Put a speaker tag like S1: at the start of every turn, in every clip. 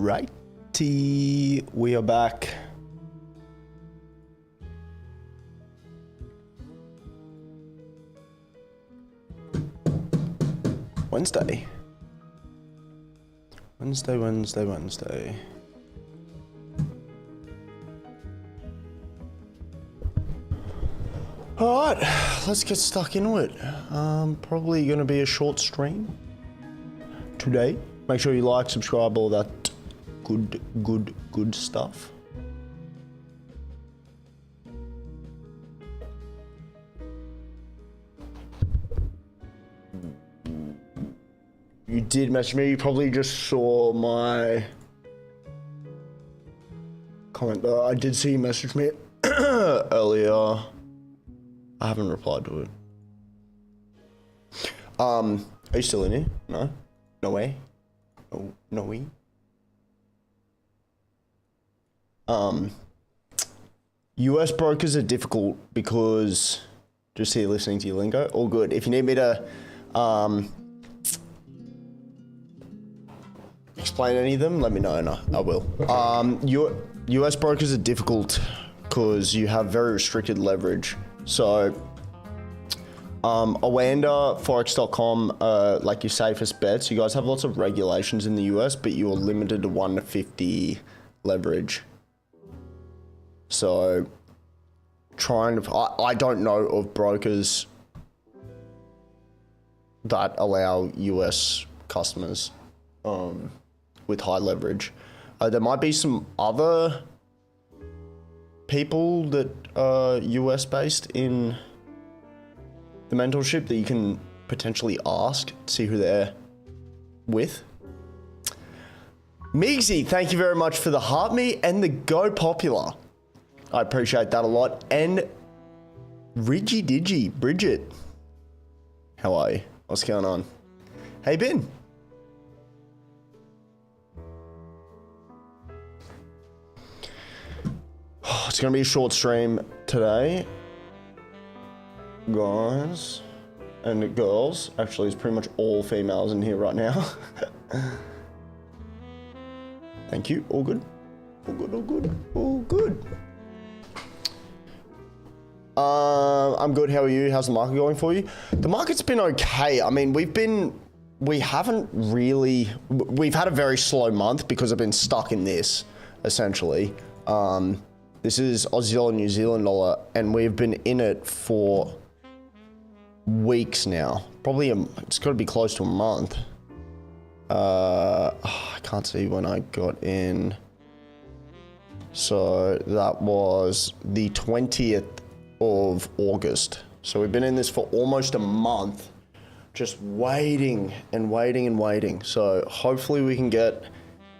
S1: Alrighty, we are back. Wednesday. Alright, let's get stuck into it. Probably gonna be a short stream today. Make sure you like, subscribe, all that good stuff. You did message me, you probably just saw my comment. I did see you message me earlier. I haven't replied to it. Are you still in here? No? No way? No way? US brokers are difficult because just here listening to your lingo. All good. If you need me to explain any of them, let me know. No, I will. US brokers are difficult because you have very restricted leverage. So, Awanda, Forex.com, like your safest bets. You guys have lots of regulations in the US, but you're limited to 1 to 50 leverage. So, I don't know of brokers that allow US customers with high leverage. There might be some other people that are US based in the mentorship that you can potentially ask, see who they're with. Migsy, thank you very much for the heart me and the Go Popular. I appreciate that a lot. And Ridgy Digi, Bridget, how are you? What's going on? How you been? It's gonna be a short stream today, guys and girls. Actually, it's pretty much all females in here right now. Thank you. All good. All good. All good. All good. I'm good. How are you? How's the market going for you? The market's been okay. I mean, we've had a very slow month because I've been stuck in this, essentially. This is Aussie dollar, New Zealand dollar, and we've been in it for weeks now. Probably, it's got to be close to a month. I can't see when I got in. So that was the 20th of August. So we've been in this for almost a month, just waiting and waiting and waiting. So hopefully we can get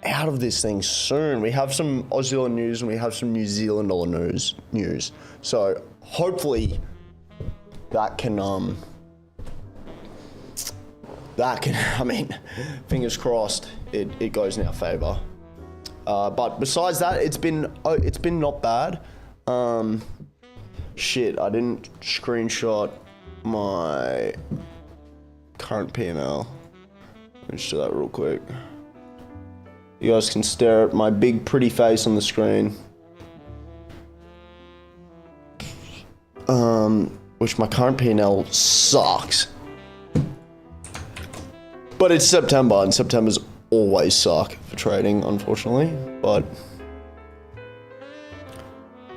S1: out of this thing soon. We have some Aussie dollar news and we have some New Zealand dollar news. So hopefully that can, I mean, fingers crossed it goes in our favor. But besides that, it's been not bad. Shit, I didn't screenshot my current P&L. Let me just do that real quick. You guys can stare at my big pretty face on the screen. Which my current P&L sucks. But it's September, and September's always suck for trading, unfortunately. But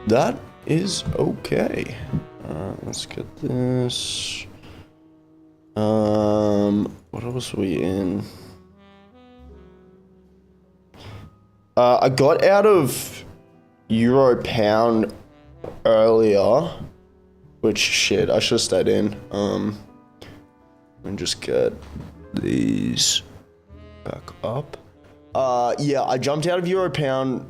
S1: that is okay. Let's get this. What else are we in? I got out of Euro Pound earlier, which shit, I should have stayed in. And just get these back up. Yeah, I jumped out of Euro Pound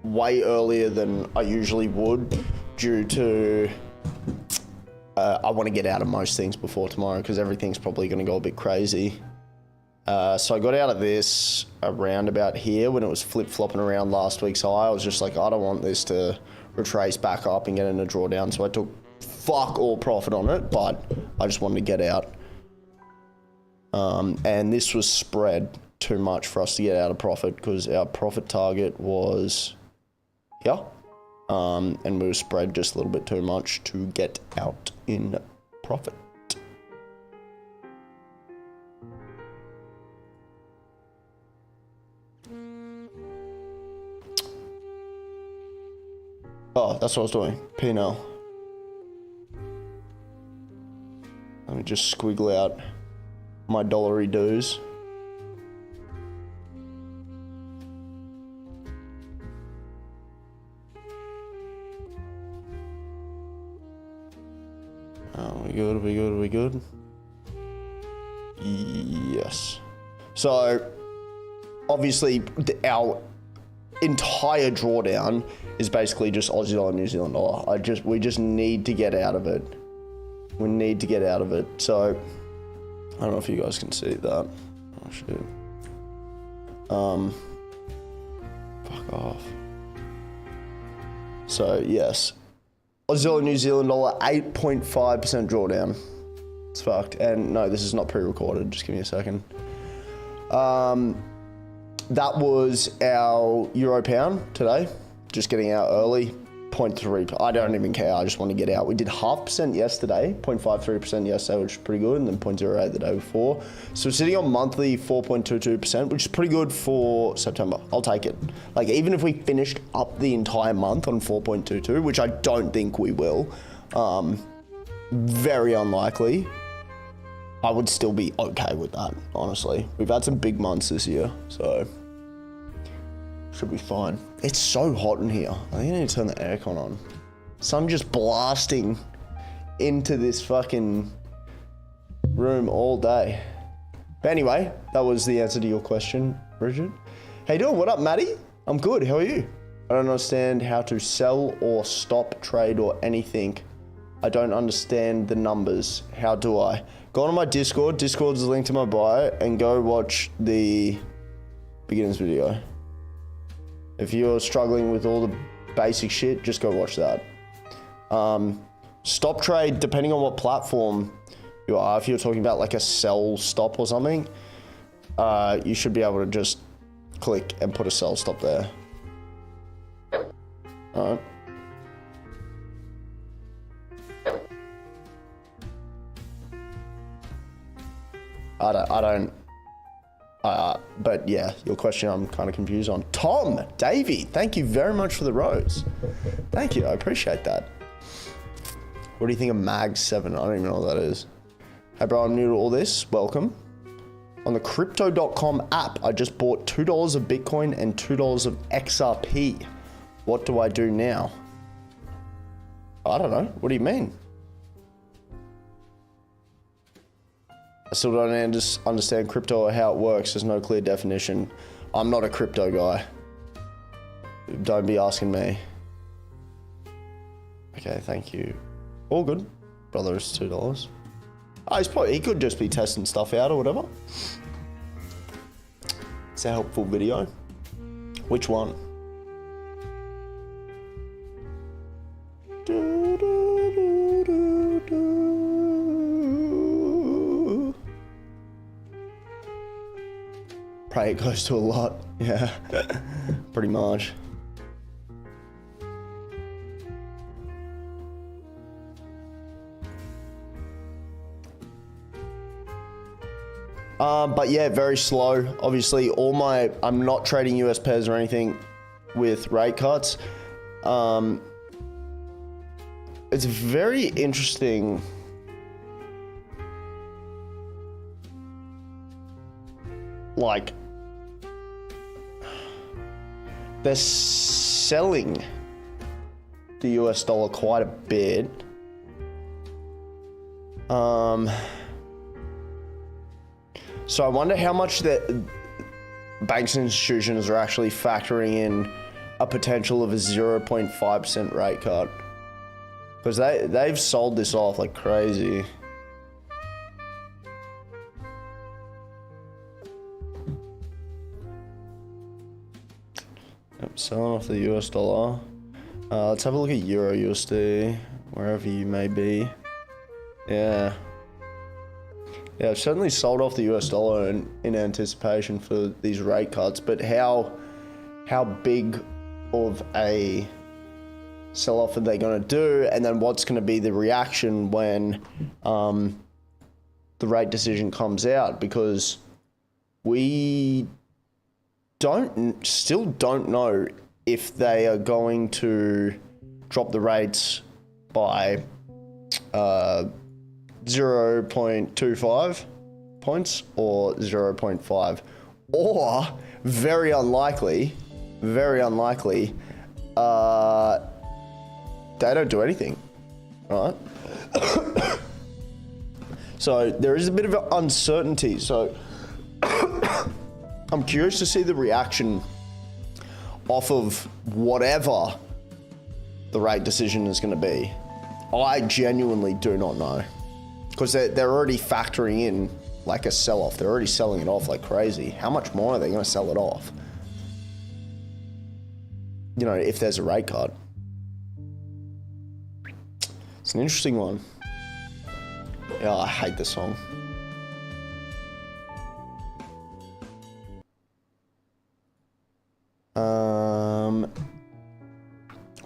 S1: way earlier than I usually would due to I want to get out of most things before tomorrow because everything's probably going to go a bit crazy. So I got out of this around about here when it was flip-flopping around last week's high. I was just like, I don't want this to retrace back up and get in a drawdown. So I took fuck all profit on it, but I just wanted to get out. And this was spread. too much for us to get out of profit because our profit target was here. And we were spread just a little bit too much to get out in profit. Oh, that's what I was doing. P&L. Let me just squiggle out my dollary dues. Are we good? Yes. So, obviously, our entire drawdown is basically just Aussie dollar, New Zealand dollar. We just need to get out of it. We need to get out of it. So, I don't know if you guys can see that. Oh, shit. Fuck off. So, yes. Aussie dollar, New Zealand dollar, 8.5% drawdown. It's fucked. And no, this is not pre-recorded. Just give me a second. That was our euro pound today. Just getting out early. 0.3. I don't even care. I just want to get out. We did 0.5% yesterday. 0.53% yesterday, which is pretty good. And then 0.08 the day before. So we're sitting on monthly 4.22%, which is pretty good for September. I'll take it. Like, even if we finished up the entire month on 4.22, which I don't think we will, very unlikely, I would still be okay with that, honestly. We've had some big months this year, so should be fine. It's so hot in here. I think I need to turn the aircon on. Sun just blasting into this fucking room all day. But anyway, that was the answer to your question, Bridget. How you doing? What up, Maddie? I'm good. How are you? I don't understand how to sell or stop trade or anything. I don't understand the numbers. How do I? Go on my Discord. Discord's the link to my bio, and go watch the beginners video. If you're struggling with all the basic shit, just go watch that. Stop trade, depending on what platform you are. If you're talking about like a sell stop or something, you should be able to just click and put a sell stop there. All right. But yeah, your question I'm kind of confused on. Tom, Davey, thank you very much for the rose. Thank you, I appreciate that. What do you think of Mag7? I don't even know what that is. Hey bro, I'm new to all this, welcome. On the Crypto.com app, I just bought $2 of Bitcoin and $2 of XRP. What do I do now? I don't know, what do you mean? I still don't understand crypto or how it works. There's no clear definition. I'm not a crypto guy. Don't be asking me. Okay, thank you. All good. Brother is $2. Oh, he could just be testing stuff out or whatever. It's a helpful video. Which one? Pray it goes to a lot. Yeah, pretty much. But yeah, very slow. Obviously, I'm not trading US pairs or anything with rate cuts. It's very interesting. Like, they're selling the US dollar quite a bit. So I wonder how much the banks and institutions are actually factoring in a potential of a 0.5% rate cut. Because they've sold this off like crazy. Yep, selling off the US dollar. Let's have a look at Euro USD, wherever you may be. Yeah. Yeah, I've certainly sold off the US dollar in anticipation for these rate cuts, but how big of a sell-off are they going to do, and then what's going to be the reaction when the rate decision comes out? Because we still don't know if they are going to drop the rates by 0.25 points or 0.5, or very unlikely, they don't do anything, right? So there is a bit of uncertainty. So I'm curious to see the reaction off of whatever the rate decision is going to be. I genuinely do not know, because they're already factoring in like a sell-off. They're already selling it off like crazy. How much more are they going to sell it off? You know, if there's a rate cut. It's an interesting one. Yeah, I hate this song.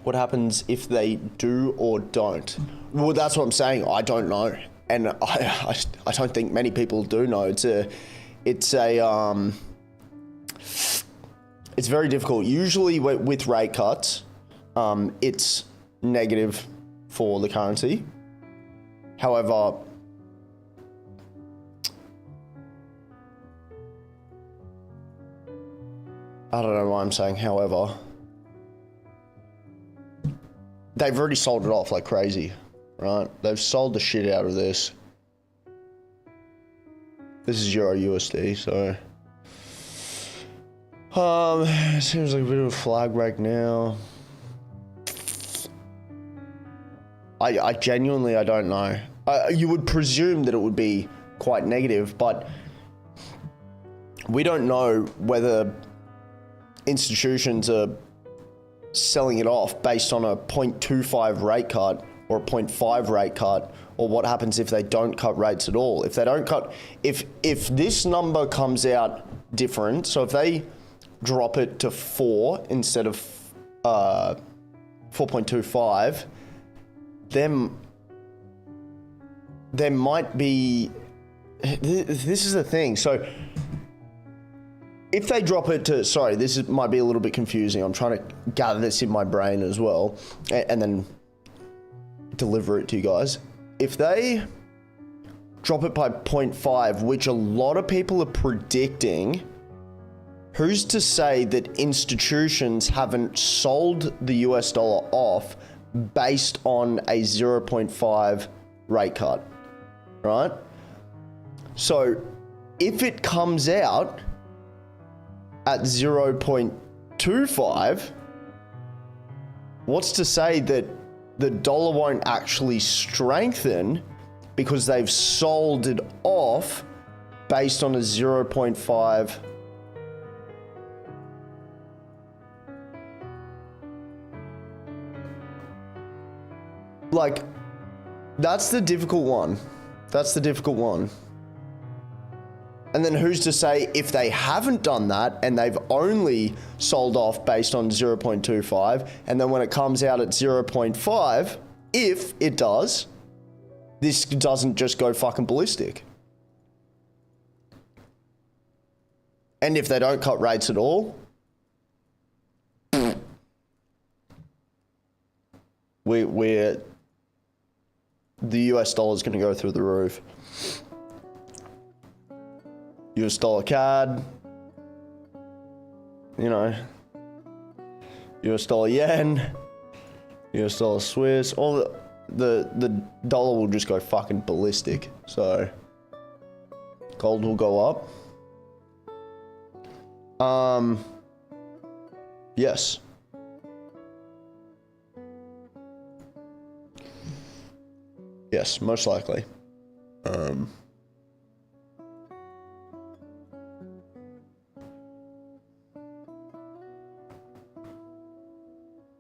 S1: What happens if they do or don't? Well, that's what I'm saying. I don't know, and I don't think many people do know. It's very difficult. Usually with rate cuts, it's negative for the currency. However, I don't know why I'm saying however. They've already sold it off like crazy, right? They've sold the shit out of this. This is Euro USD, so it seems like a bit of a flag break now. I genuinely, I don't know. You would presume that it would be quite negative, but we don't know whether institutions are selling it off based on a 0.25 rate cut or a 0.5 rate cut, or what happens if they don't cut rates at all. If they don't cut, if this number comes out different, so if they drop it to 4 instead of 4.25, then there might be, this is the thing. So if they drop it to, sorry, might be a little bit confusing. I'm trying to gather this in my brain as well, and then deliver it to you guys. If they drop it by 0.5, which a lot of people are predicting, who's to say that institutions haven't sold the US dollar off based on a 0.5 rate cut, right? So if it comes out at 0.25, what's to say that the dollar won't actually strengthen because they've sold it off based on a 0.5 like, that's the difficult one. That's the difficult one. And then who's to say if they haven't done that and they've only sold off based on 0.25, and then when it comes out at 0.5, if it does, this doesn't just go fucking ballistic. And if they don't cut rates at all, we're the US dollar is going to go through the roof. US dollar CAD, you know, US dollar yen, US dollar Swiss, all the dollar will just go fucking ballistic. So gold will go up. Yes. Yes, most likely.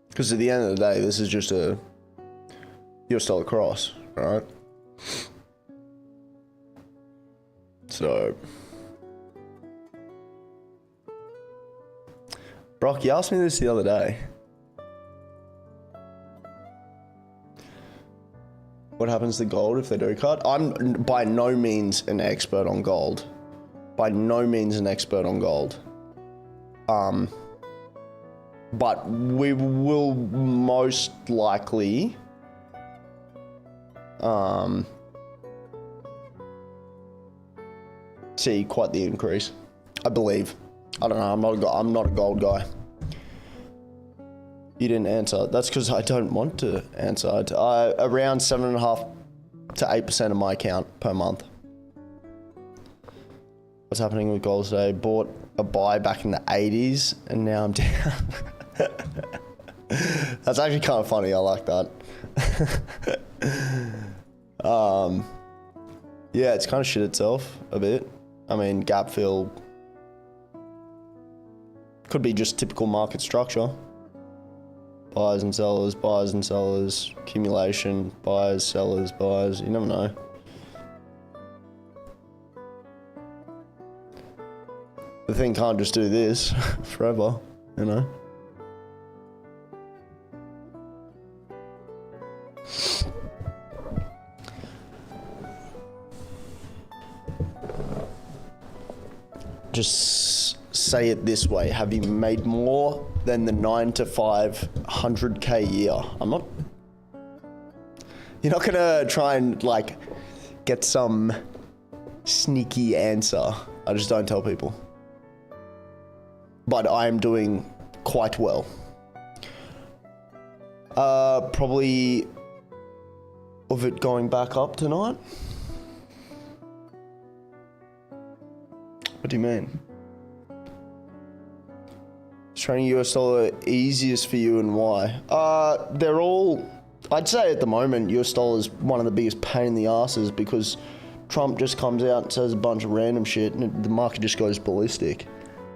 S1: Because at the end of the day, this is just a US dollar cross, right? So, Brock, you asked me this the other day. What happens to gold if they do cut? I'm by no means an expert on gold. By no means an expert on gold. But we will most likely see quite the increase, I believe. I don't know, I'm not a gold guy. You didn't answer. That's because I don't want to answer. Around 7.5 to 8% of my account per month. What's happening with gold today? Bought a buy back in the 80s and now I'm down. That's actually kind of funny. I like that. Yeah, it's kind of shit itself a bit. I mean, gap fill could be just typical market structure. Buyers and sellers, accumulation, buyers, sellers, buyers, you never know. The thing can't just do this forever, you know? Just say it this way. Have you made more than the 9 to 5 100K a year? I'm not... You're not gonna try and, like, get some sneaky answer. I just don't tell people. But I am doing quite well. Probably of it going back up tonight? What do you mean? Is trading US dollar easiest for you and why? They're all, I'd say at the moment, US dollar is one of the biggest pain in the asses because Trump just comes out and says a bunch of random shit and the market just goes ballistic.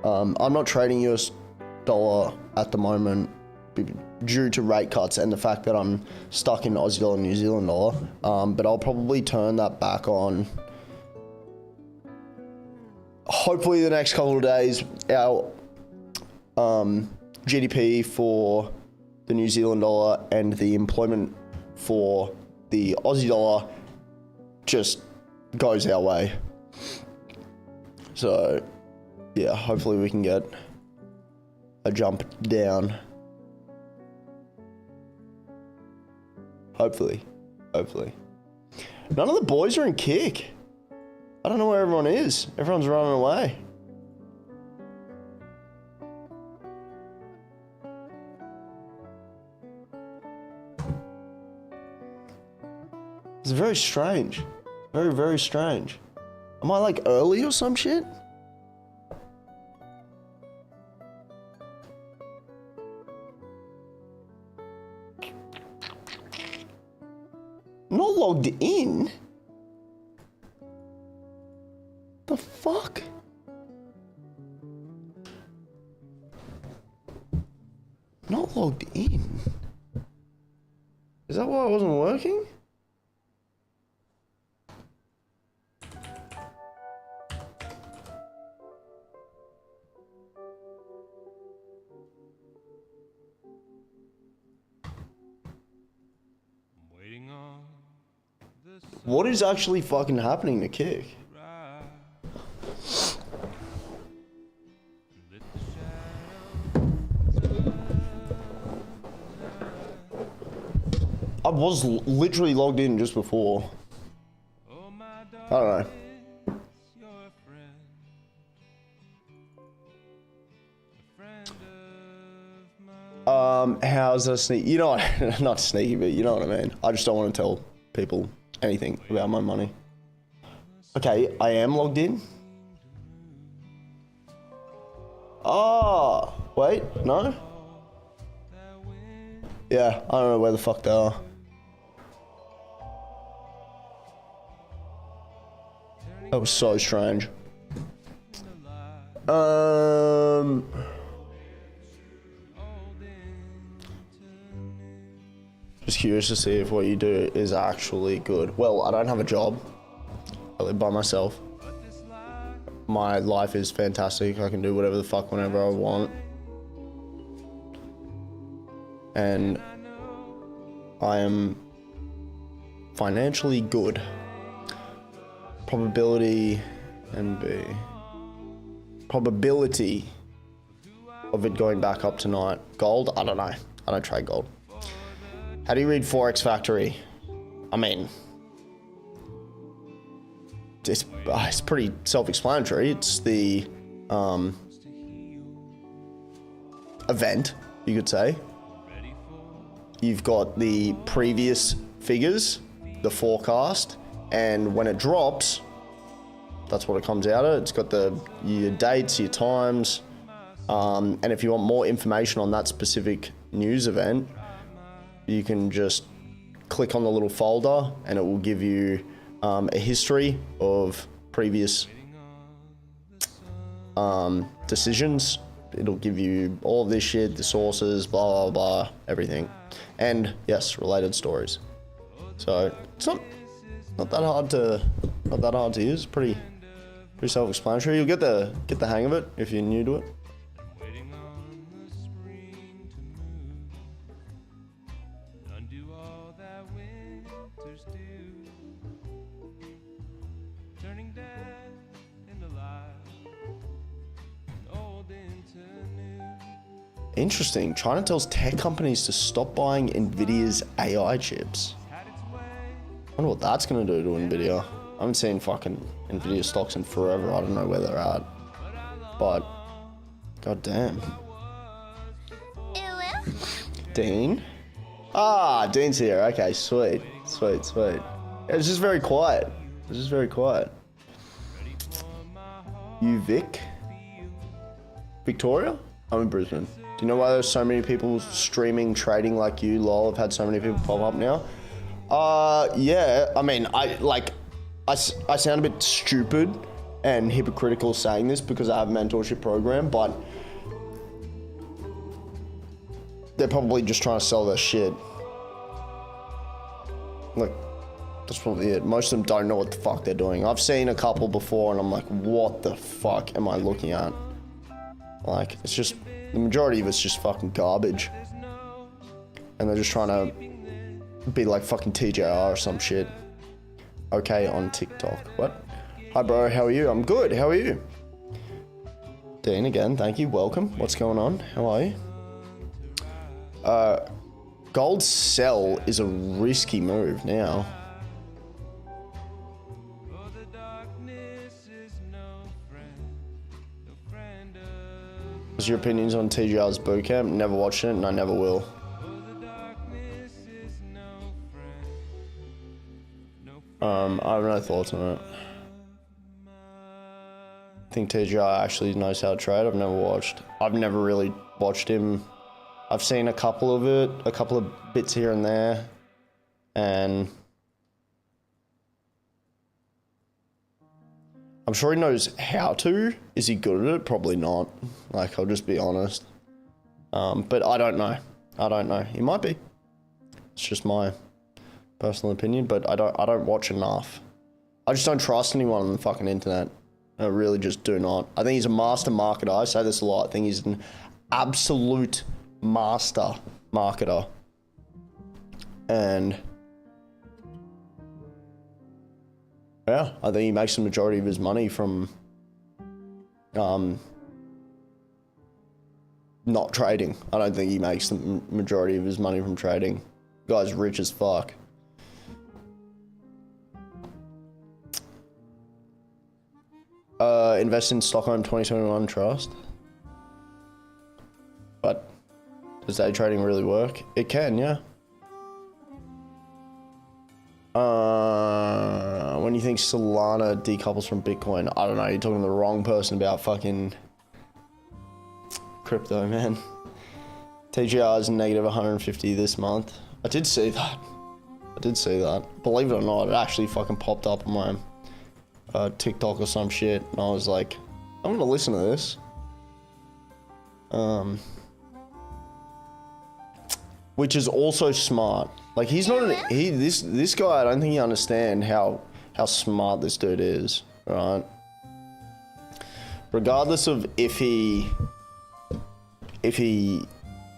S1: I'm not trading US dollar at the moment due to rate cuts and the fact that I'm stuck in Aussie dollar, New Zealand dollar. But I'll probably turn that back on. Hopefully the next couple of days, our GDP for the New Zealand dollar and the employment for the Aussie dollar just goes our way. So, yeah, hopefully we can get a jump down. Hopefully. None of the boys are in kick. I don't know where everyone is. Everyone's running away. It's very strange. Very, very strange. Am I like early or some shit? Not logged in? The fuck? Not logged in? Is that why I wasn't working? What is actually fucking happening to Kick? I was literally logged in just before. I don't know. How's a sneak? You know what? Not sneaky, but you know what I mean. I just don't want to tell people anything about my money. Okay, I am logged in. Oh, wait, no? Yeah, I don't know where the fuck they are. That was so strange. Just curious to see if what you do is actually good. Well, I don't have a job. I live by myself. my life is fantastic. I can do whatever the fuck whenever I want. And I am financially good. Probability NB. Probability of it going back up tonight. Gold? I don't know. I don't trade gold. How do you read Forex Factory? I mean, it's pretty self-explanatory. It's the event, you could say. You've got the previous figures, the forecast, and when it drops, that's what it comes out of. It's got your dates, your times, and if you want more information on that specific news event, you can just click on the little folder and it will give you a history of previous decisions. It'll give you all of this shit, the sources, blah, blah, blah, everything. And yes, related stories. So it's not that hard to use. Pretty self-explanatory. You'll get the hang of it if you're new to it. Interesting. China tells tech companies to stop buying Nvidia's AI chips. I wonder what that's going to do to Nvidia. I haven't seen fucking Nvidia stocks in forever. I don't know where they're at. But, goddamn. Dean? Ah, Dean's here. Okay, sweet. It's just very quiet. You Vic? Victoria? I'm in Brisbane. Do you know why there's so many people streaming trading like you? Lol, I've had so many people pop up now. Yeah, I mean, I sound a bit stupid and hypocritical saying this because I have a mentorship program, but they're probably just trying to sell their shit. Like, that's probably it. Most of them don't know what the fuck they're doing. I've seen a couple before and I'm like, what the fuck am I looking at? Like, it's just, the majority of it's just fucking garbage. And they're just trying to be like fucking TJR or some shit. Okay, on TikTok. What? Hi bro, how are you? I'm good, how are you? Dean again, thank you, welcome. What's going on? How are you? Gold sell is a risky move now. What's your opinions on TGR's bootcamp? Never watched it and I never will. I have no thoughts on it. I think TGR actually knows how to trade. I've never really watched him. I've seen a couple of it, a couple of bits here and there, and I'm sure he knows how to. Is he good at it? Probably not. Like, I'll just be honest. But I don't know. He might be. It's just my personal opinion, but I don't watch enough. I just don't trust anyone on the fucking internet. I really just do not. I think he's a master marketer. I say this a lot. I think he's an absolute master marketer. And yeah, I think he makes the majority of his money from not trading. I don't think he makes the majority of his money from trading. The guy's rich as fuck. Invest in Stockholm 2021 Trust. But does day trading really work? It can, yeah. When you think Solana decouples from Bitcoin, I don't know, you're talking to the wrong person about fucking crypto, man. TGR is negative 150 this month. I did see that. Believe it or not, it actually fucking popped up on my TikTok or some shit, and I was like, I'm gonna listen to this. Which is also smart. Like, he's not this guy, I don't think he understands how smart this dude is, right? regardless of if he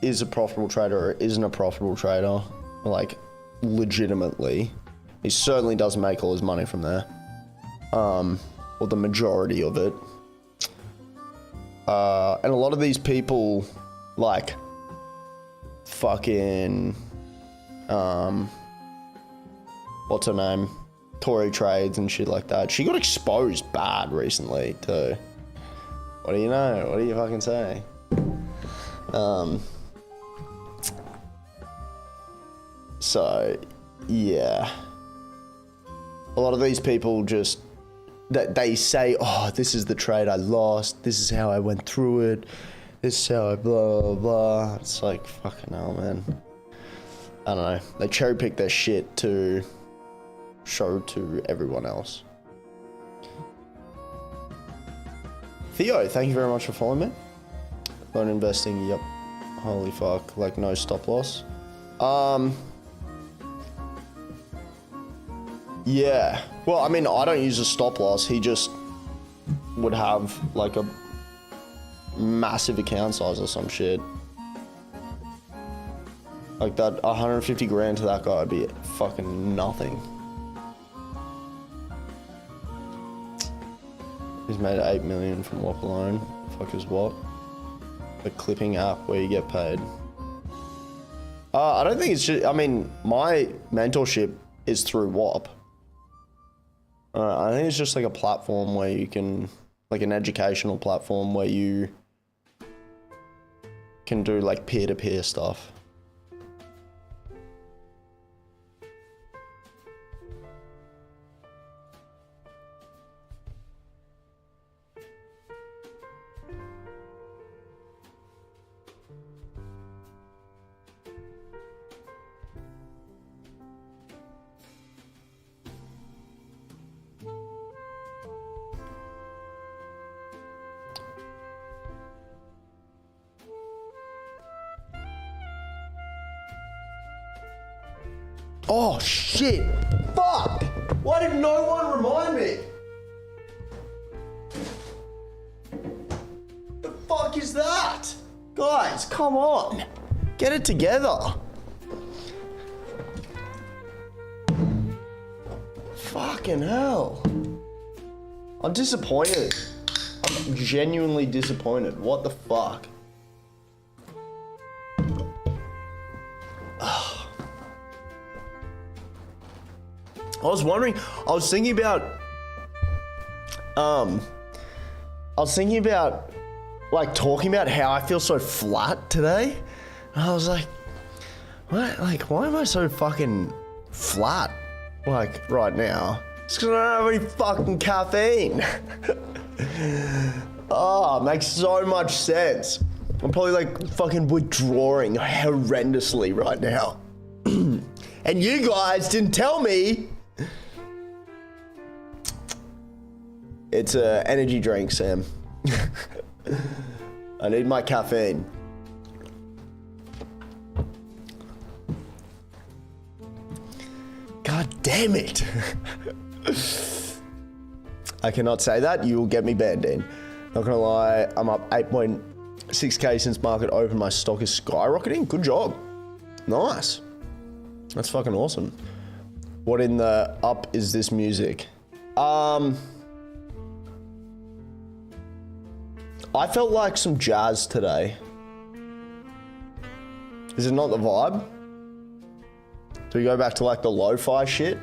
S1: is a profitable trader or isn't a profitable trader, like legitimately, he certainly doesn't make all his money from there, or the majority of it. And a lot of these people, like fucking what's her name, Tory Trades and shit like that, she got exposed bad recently too. What do you know? What do you fucking say? So yeah, a lot of these people just, that they say, oh, this is the trade I lost, this is how I went through it, this is how I blah blah blah. It's like, fucking hell, man. I don't know, they cherry pick their shit to show to everyone else. Theo, thank you very much for following me. Loan investing, yep. Holy fuck, like no stop loss. Yeah, well, I mean, I don't use a stop loss. He just would have like a massive account size or some shit. Like that 150 grand to that guy would be fucking nothing. He's made 8 million from walk alone. Fuck is what? A clipping app where you get paid. I don't think it's just, I mean, my mentorship is through WAP. I think it's just like a platform where you can, like an educational platform where you can do like peer-to-peer stuff. Oh shit! Fuck! Why did no one remind me? The fuck is that? Guys, come on! Get it together! Fucking hell. I'm disappointed. I'm genuinely disappointed. What the fuck? I was wondering, I was thinking about like talking about how I feel so flat today. And I was like, what? Like, why am I so fucking flat? Like, right now? It's because I don't have any fucking caffeine. Oh, makes so much sense. I'm probably like fucking withdrawing horrendously right now. And you guys didn't tell me. It's a energy drink, Sam. I need my caffeine. God damn it. I cannot say that. You will get me banned in. Not gonna lie, I'm up 8.6k since market open. My stock is skyrocketing. Good job. Nice. That's fucking awesome. What in the up is this music? I felt like some jazz today. Is it not the vibe? Do we go back to like the lo-fi shit?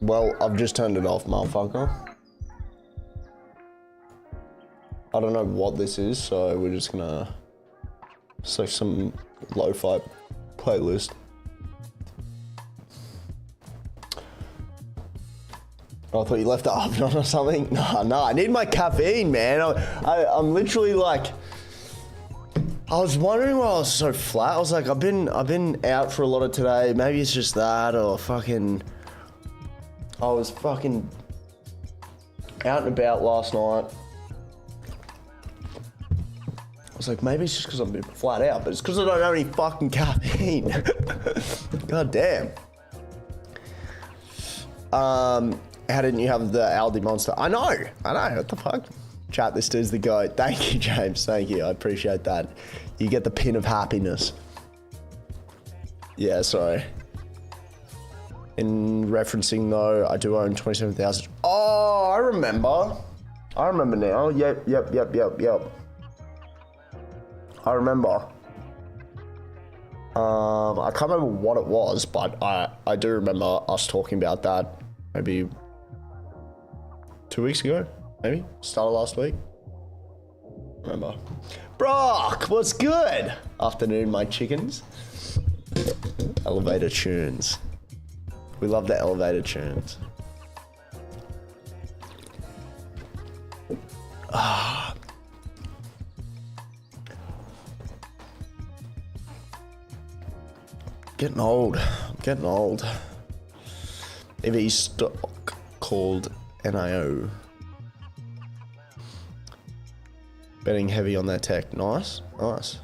S1: Well, I've just turned it off, motherfucker. I don't know what this is, so we're just gonna select some lo-fi playlist. Oh, I thought you left the oven on or something. No, I need my caffeine, man. I'm literally like, I was wondering why I was so flat. I was like, I've been out for a lot of today. Maybe it's just that, or fucking, I was fucking out and about last night. was like, maybe it's just because I'm a bit flat out, but it's because I don't have any fucking caffeine. God damn. How didn't you have the Aldi Monster? I know. What the fuck? Chat, this dude's the goat. Thank you, James. Thank you. I appreciate that. You get the pin of happiness. Yeah, sorry. In referencing though, I do own 27,000. Oh, I remember. I remember now. Yep. I remember. I can't remember what it was, but I do remember us talking about that maybe 2 weeks ago, maybe start of last week. Remember. Brock, what's good? Afternoon, my chickens. Elevator tunes. We love the elevator tunes. Getting old. Getting old. EV stock called NIO. Betting heavy on that tech. Nice. Nice.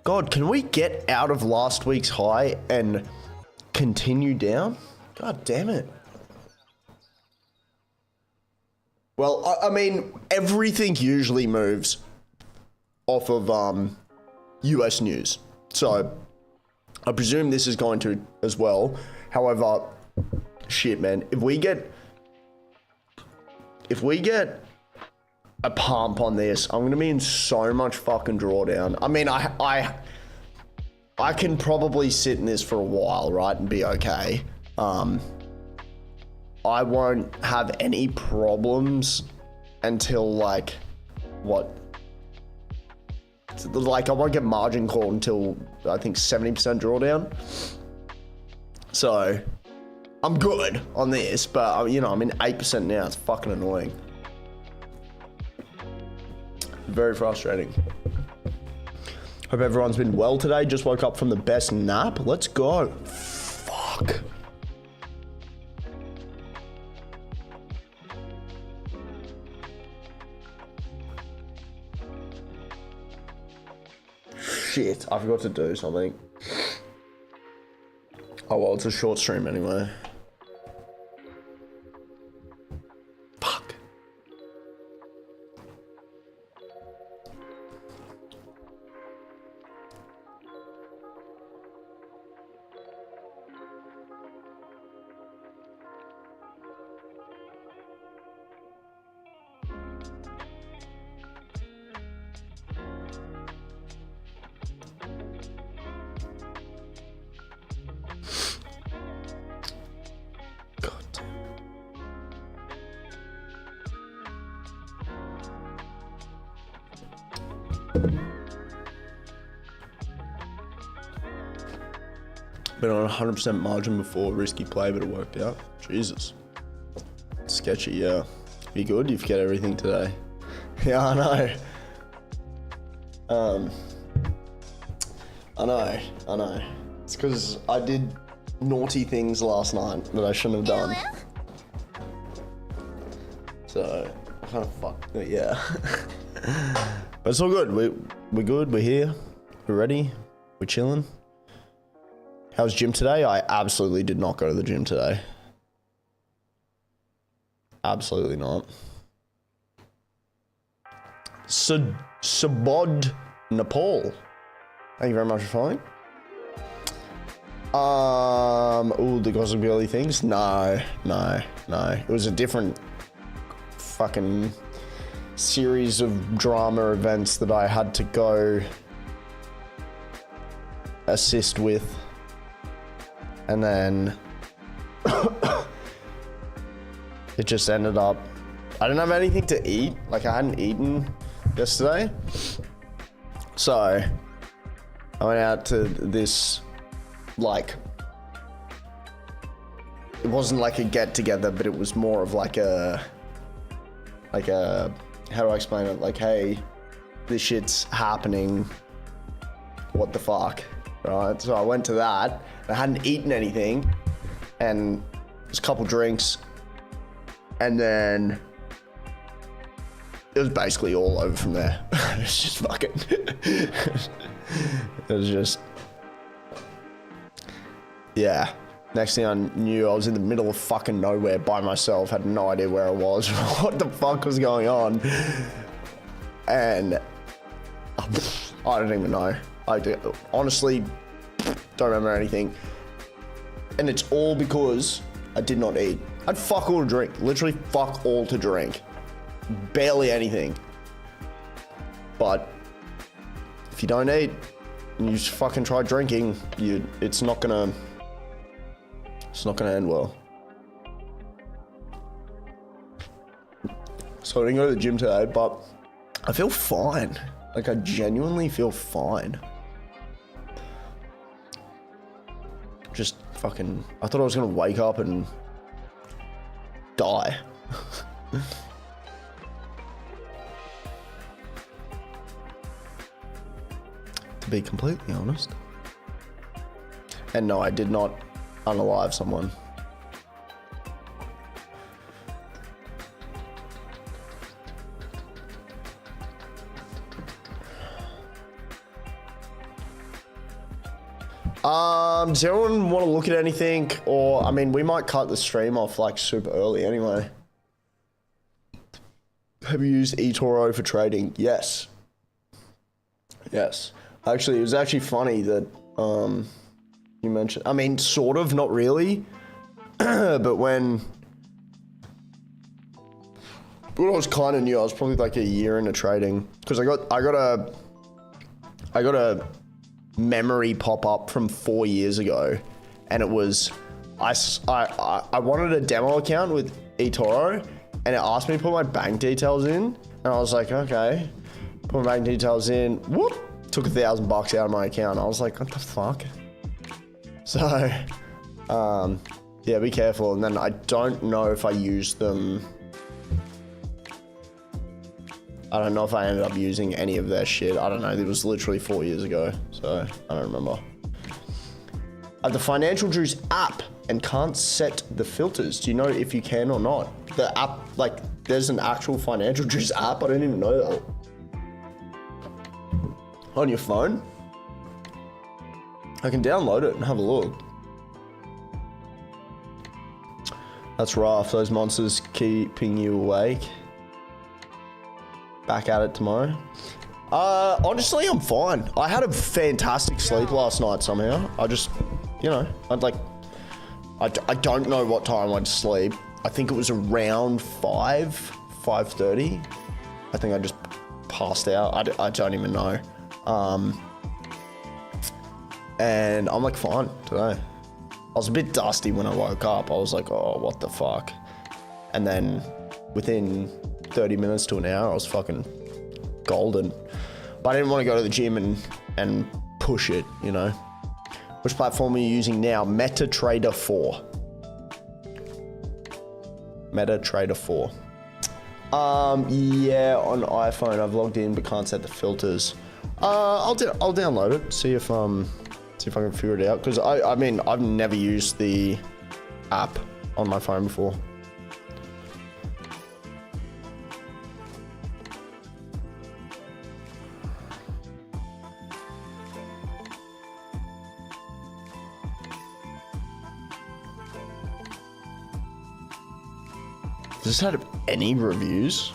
S1: God, can we get out of last week's high and continue down? God damn it. Well, I mean, everything usually moves off of US news. So I presume this is going to as well. However, shit, man, if we get a pump on this, I'm gonna be in so much fucking drawdown. I mean, I can probably sit in this for a while, right, and be okay. I won't have any problems until like what? Like I won't get margin called until I think 70% drawdown. So I'm good on this, but you know, I'm in 8% now. It's fucking annoying. Very frustrating. Hope everyone's been well today. Just woke up from the best nap. Let's go. Fuck. Shit, I forgot to do something. Oh well, it's a short stream anyway. Fuck. Been on 100% margin before, risky play, but it worked out. Jesus. Sketchy, yeah. You good? You forget everything today. Yeah, I know. I know. It's because I did naughty things last night that I shouldn't have done. So, I kind of fucked it, yeah. But it's all good. We're good, we're here, we're ready, we're chilling. How's gym today? I absolutely did not go to the gym today. Absolutely not. Subod Nepal. Thank you very much for following. Ooh, the Gossip Girly things? No. It was a different fucking series of drama events that I had to go assist with. And then it just ended up, I didn't have anything to eat. Like I hadn't eaten yesterday. So I went out to this, like, it wasn't like a get together, but it was more of like a, how do I explain it? Like, hey, this shit's happening. What the fuck? Right? So I went to that. I hadn't eaten anything, and just a couple drinks, and then it was basically all over from there. It was just fucking, it was just, yeah. Next thing I knew, I was in the middle of fucking nowhere by myself, had no idea where I was, what the fuck was going on. And I don't even know. Honestly, don't remember anything. And it's all because I did not eat. I had fuck all to drink, literally fuck all to drink. Barely anything. But if you don't eat and you just fucking try drinking, it's not gonna end well. So I didn't go to the gym today, but I feel fine. Like I genuinely feel fine. Just fucking, I thought I was gonna wake up and die. To be completely honest. And no, I did not unalive someone. Does anyone want to look at anything? Or, I mean, we might cut the stream off like super early anyway. Have you used eToro for trading? Yes. Yes. Actually, it was actually funny that you mentioned, I mean, sort of, not really. But when I was kind of new, I was probably like a year into trading. Because I got a memory pop up from 4 years ago, and it was I wanted a demo account with eToro, and it asked me to put my bank details in, and I was like, okay, put my bank details in, whoop, took $1,000 out of my account. I was like, what the fuck? So yeah, be careful. And then I don't know if I used them. I don't know if I ended up using any of their shit. I don't know. It was literally 4 years ago, so I don't remember. I have the Financial Juice app and can't set the filters. Do you know if you can or not? The app, like, there's an actual Financial Juice app. I didn't even know that. On your phone? I can download it and have a look. That's rough. Those monsters keeping you awake. Back at it tomorrow. Honestly, I'm fine. I had a fantastic sleep last night somehow. I just, you know, I don't know what time I'd sleep. I think it was around 5:30. I think I just passed out. I don't even know. And I'm like fine today. I was a bit dusty when I woke up. I was like, oh, what the fuck? And then within 30 minutes to an hour, I was fucking golden. But I didn't want to go to the gym and push it, you know. Which platform are you using now? MetaTrader 4. MetaTrader 4. Yeah, on iPhone I've logged in but can't set the filters. I'll download it, see if I can figure it out. Because I mean, I've never used the app on my phone before. Does this have any reviews?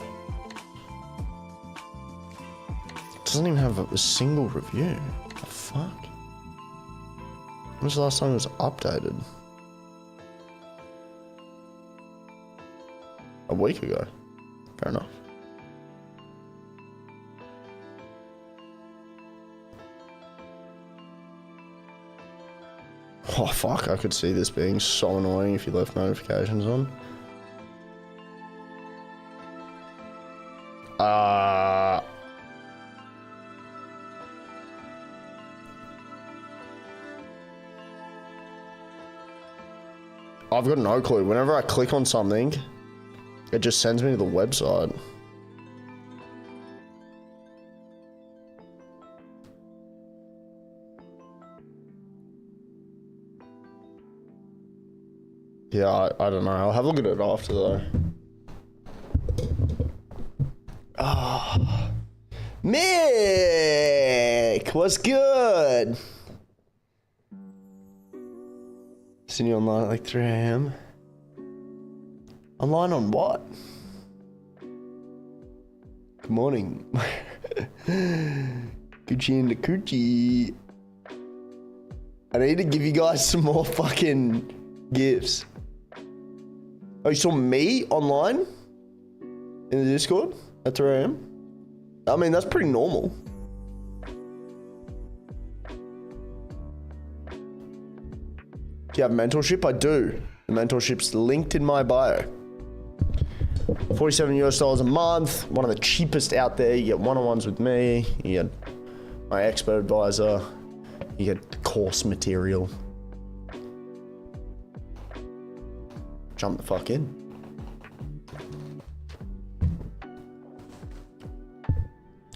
S1: It doesn't even have a single review. What the fuck? When was the last time it was updated? A week ago. Fair enough. Oh fuck, I could see this being so annoying if you left notifications on. I've got no clue. Whenever I click on something, it just sends me to the website. Yeah, I don't know. I'll have a look at it after though. Oh. Mick, what's good? Seen you online at like 3 a.m. Online on what? Good morning. Gucci and the coochie. I need to give you guys some more fucking gifts. Oh, you saw me online? In the Discord at 3 a.m.? I mean, that's pretty normal. Do you have mentorship? I do. The mentorship's linked in my bio. $47 a month, one of the cheapest out there. You get one-on-ones with me, you get my expert advisor, you get the course material. Jump the fuck in.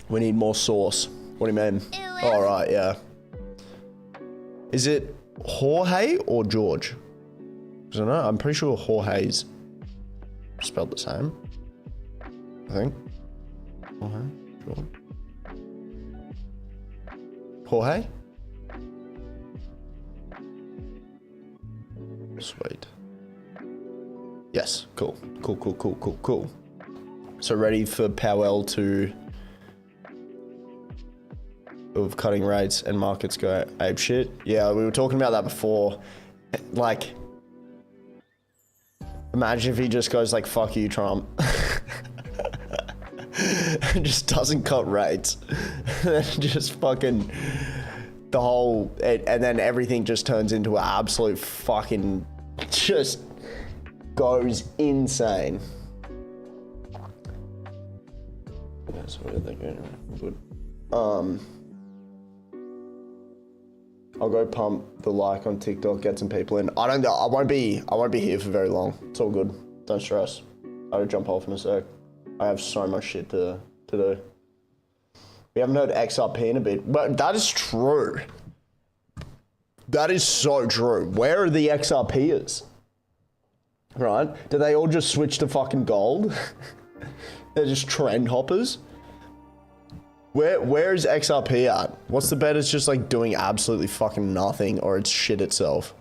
S1: We need more sauce. What do you mean? All right, yeah. Is it Jorge or George? I don't know. I'm pretty sure Jorge's spelled the same. I think. Jorge, George. Jorge? Sweet. Yes. Cool. Cool. So ready for Powell to of cutting rates and markets go ape shit. Yeah, we were talking about that before. Like, imagine if he just goes like, fuck you, Trump. And just doesn't cut rates. Just fucking the whole, and then everything just turns into an absolute fucking, just goes insane. Yeah, so what do you think? Good. I'll go pump the like on TikTok, get some people in. I won't be here for very long. It's all good. Don't stress. I'll jump off in a sec. I have so much shit to do. We haven't heard XRP in a bit, but that is true. That is so true. Where are the XRPers? Right? Do they all just switch to fucking gold? They're just trend hoppers? Where is XRP at? What's the bet? It's just like doing absolutely fucking nothing, or it's shit itself.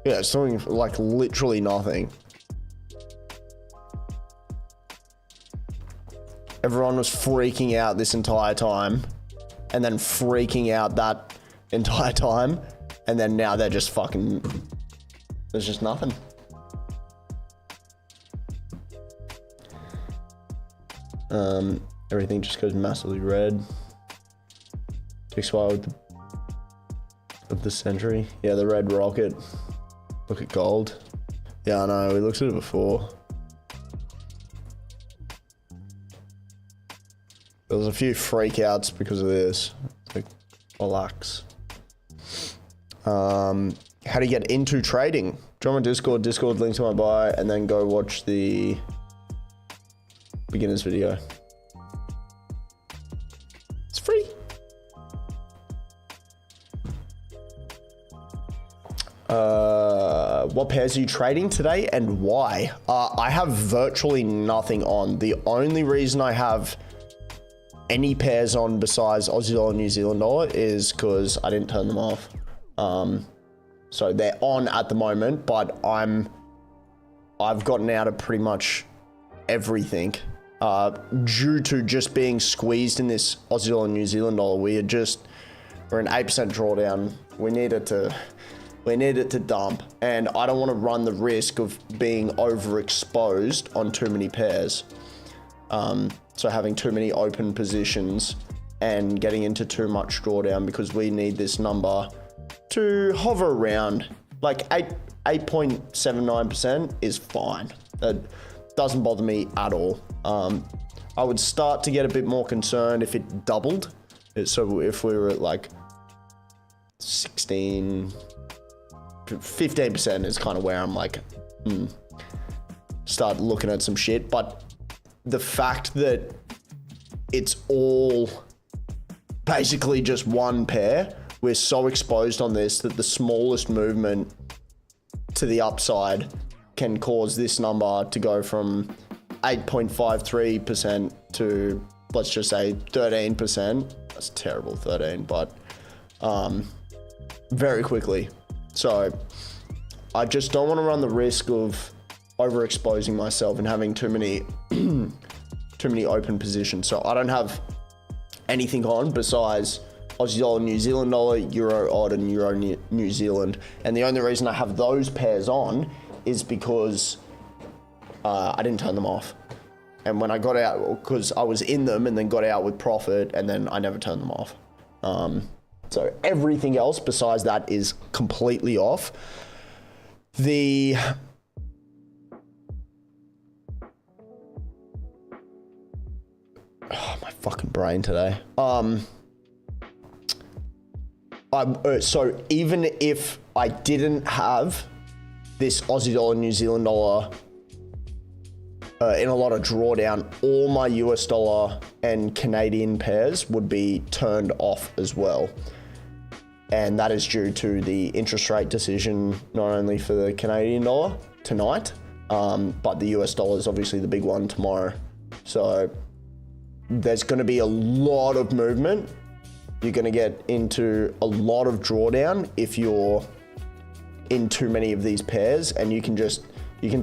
S1: Yeah, it's doing like literally nothing. Everyone was freaking out this entire time, and then freaking out that entire time, and then now they're just fucking, there's just nothing. Everything just goes massively red. XY of the century. Yeah, the red rocket. Look at gold. Yeah, I know, we looked at it before. There was a few freakouts because of this. Like, relax. How to get into trading? Join my Discord link to my bio, and then go watch the beginner's video. It's free. What pairs are you trading today and why? I have virtually nothing on. The only reason I have any pairs on besides Aussie dollar, New Zealand dollar is because I didn't turn them off. So they're on at the moment, but I've gotten out of pretty much everything. Due to just being squeezed in this Aussie dollar, New Zealand dollar, we're an 8% drawdown. We needed to dump, and I don't want to run the risk of being overexposed on too many pairs. So having too many open positions and getting into too much drawdown, because we need this number to hover around like 8.79% is fine. That doesn't bother me at all. I would start to get a bit more concerned if it doubled. So if we were at like 15% is kind of where I'm like, start looking at some shit. But the fact that it's all basically just one pair, we're so exposed on this that the smallest movement to the upside can cause this number to go from 8.53% to, let's just say 13%. That's terrible, 13, but very quickly. So I just don't want to run the risk of overexposing myself and having too many open positions. So I don't have anything on besides Aussie dollar, New Zealand dollar, Euro odd, and Euro New Zealand. And the only reason I have those pairs on is because I didn't turn them off. And when I got out, because I was in them and then got out with profit, and then I never turned them off. So everything else besides that is completely off. My fucking brain today. So even if I didn't have this Aussie dollar, New Zealand dollar in a lot of drawdown, all my US dollar and Canadian pairs would be turned off as well. And that is due to the interest rate decision, not only for the Canadian dollar tonight, but the US dollar is obviously the big one tomorrow. So there's going to be a lot of movement. You're going to get into a lot of drawdown if you're in too many of these pairs, and you can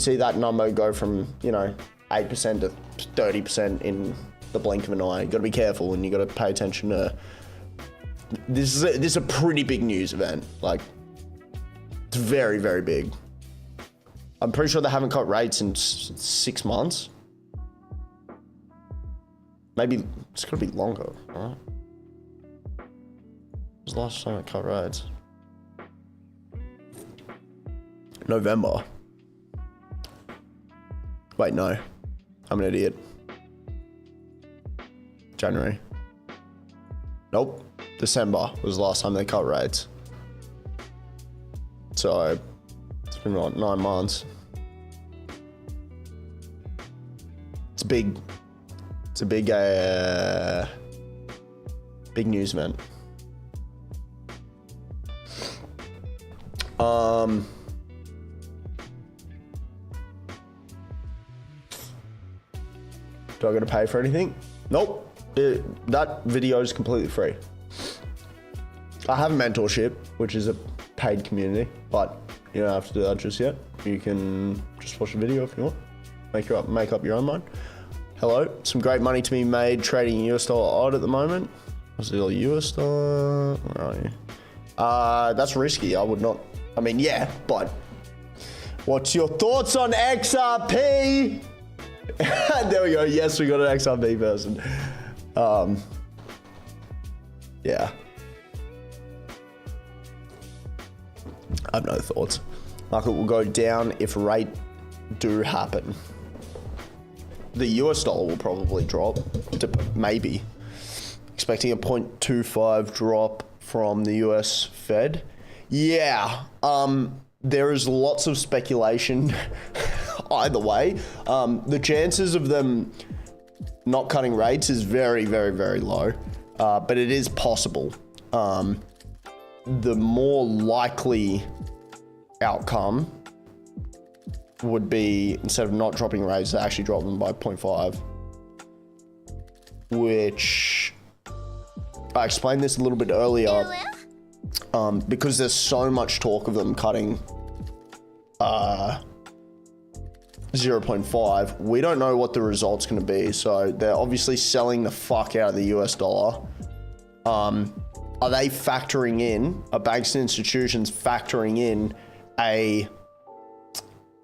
S1: see that number go from, 8% to 30% in the blink of an eye. You got to be careful, and you got to pay attention to this is a pretty big news event. Like, it's very, very big. I'm pretty sure they haven't cut rates in 6 months. Maybe it's gonna be longer, right? When was the last time I cut rates? November. Wait, no. I'm an idiot. January. Nope. December was the last time they cut rates. So it's been like 9 months. It's big. It's a big news event. Do I gotta pay for anything? Nope. That video is completely free. I have a mentorship, which is a paid community, but you don't have to do that just yet. You can just watch the video if you want. Make up your own mind. Hello, some great money to be made trading US dollar odd at the moment. What's the US dollar? Where are you? That's risky. I would not. I mean, yeah, but what's your thoughts on XRP? There we go. Yes, we got an XRP person. Yeah. I have no thoughts. Market will go down if rate do happen. The US dollar will probably drop, maybe. Expecting a 0.25 drop from the US Fed. Yeah, there is lots of speculation either way. The chances of them not cutting rates is very, very, very low, but it is possible. The more likely outcome would be, instead of not dropping rates, they actually drop them by 0.5, which I explained this a little bit earlier, because there's so much talk of them cutting 0.5. We don't know what the result's going to be, so they're obviously selling the fuck out of the US dollar. Are they factoring in, are banks and institutions factoring in a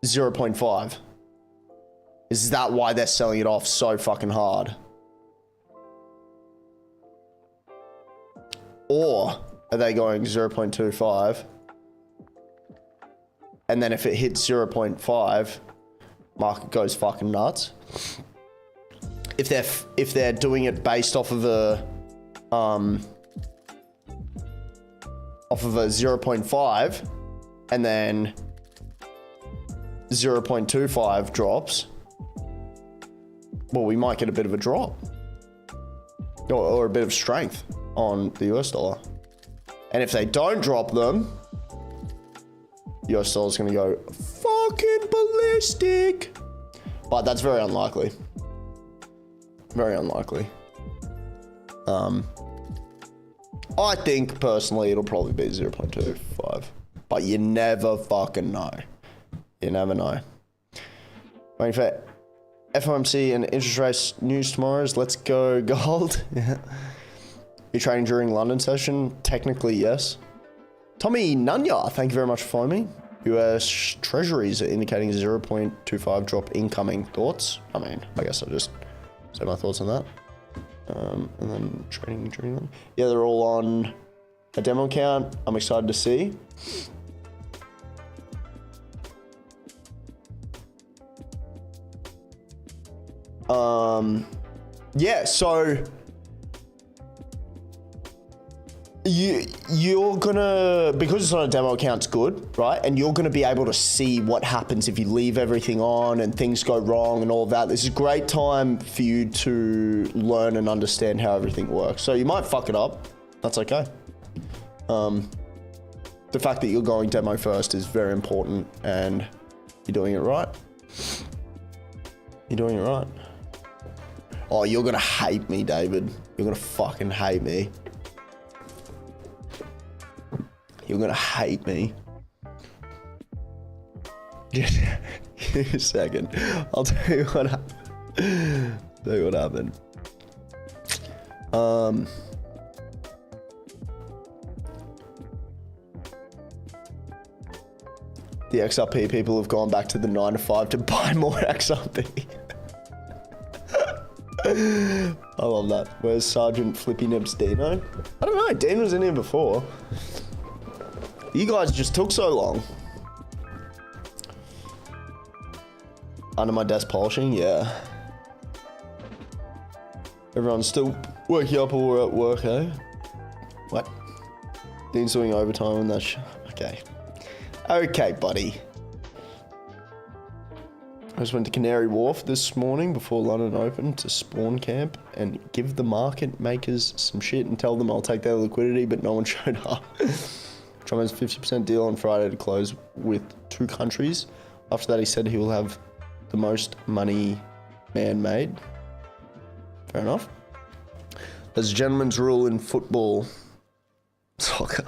S1: 0.5? Is that why they're selling it off so fucking hard? Or are they going 0.25? And then if it hits 0.5, market goes fucking nuts. If they're doing it based off of a 0.5 and then 0.25 drops, well, we might get a bit of a drop or a bit of strength on the US dollar. And if they don't drop them, US dollar is going to go fucking ballistic. But that's very unlikely. Very unlikely. I think personally it'll probably be 0.25, but you never fucking know. You never know. Waiting for FOMC and interest rates news tomorrow. Let's go gold. Yeah. You're trading during London session? Technically, yes. Tommy Nunya, thank you very much for following me. US treasuries are indicating 0.25 drop incoming. Thoughts? I mean, I guess I'll just say my thoughts on that. And then trading during them. Yeah, they're all on a demo account. I'm excited to see. Yeah, so you're gonna, because it's on a demo account, it's good, right? And you're gonna be able to see what happens if you leave everything on and things go wrong and all of that. This is a great time for you to learn and understand how everything works. So you might fuck it up, that's okay. The fact that you're going demo first is very important and you're doing it right. You're doing it right. Oh, you're gonna hate me, David. You're gonna fucking hate me. You're gonna hate me. Just give me a second. I'll tell you what happened. Tell you what happened. The XRP people have gone back to the 9 to 5 to buy more XRP. I love that. Where's Sergeant Flippy Nips Dino? I don't know, Dean was in here before. You guys just took so long. Under my desk polishing, yeah. Everyone's still working up or we're at work, eh? What? Dean's doing overtime on that okay. Okay, buddy. I just went to Canary Wharf this morning before London opened to spawn camp and give the market makers some shit and tell them I'll take their liquidity, but no one showed up. Trump has a 50% deal on Friday to close with 2 countries. After that, he said he will have the most money man-made. Fair enough. There's a gentleman's rule in football. Soccer.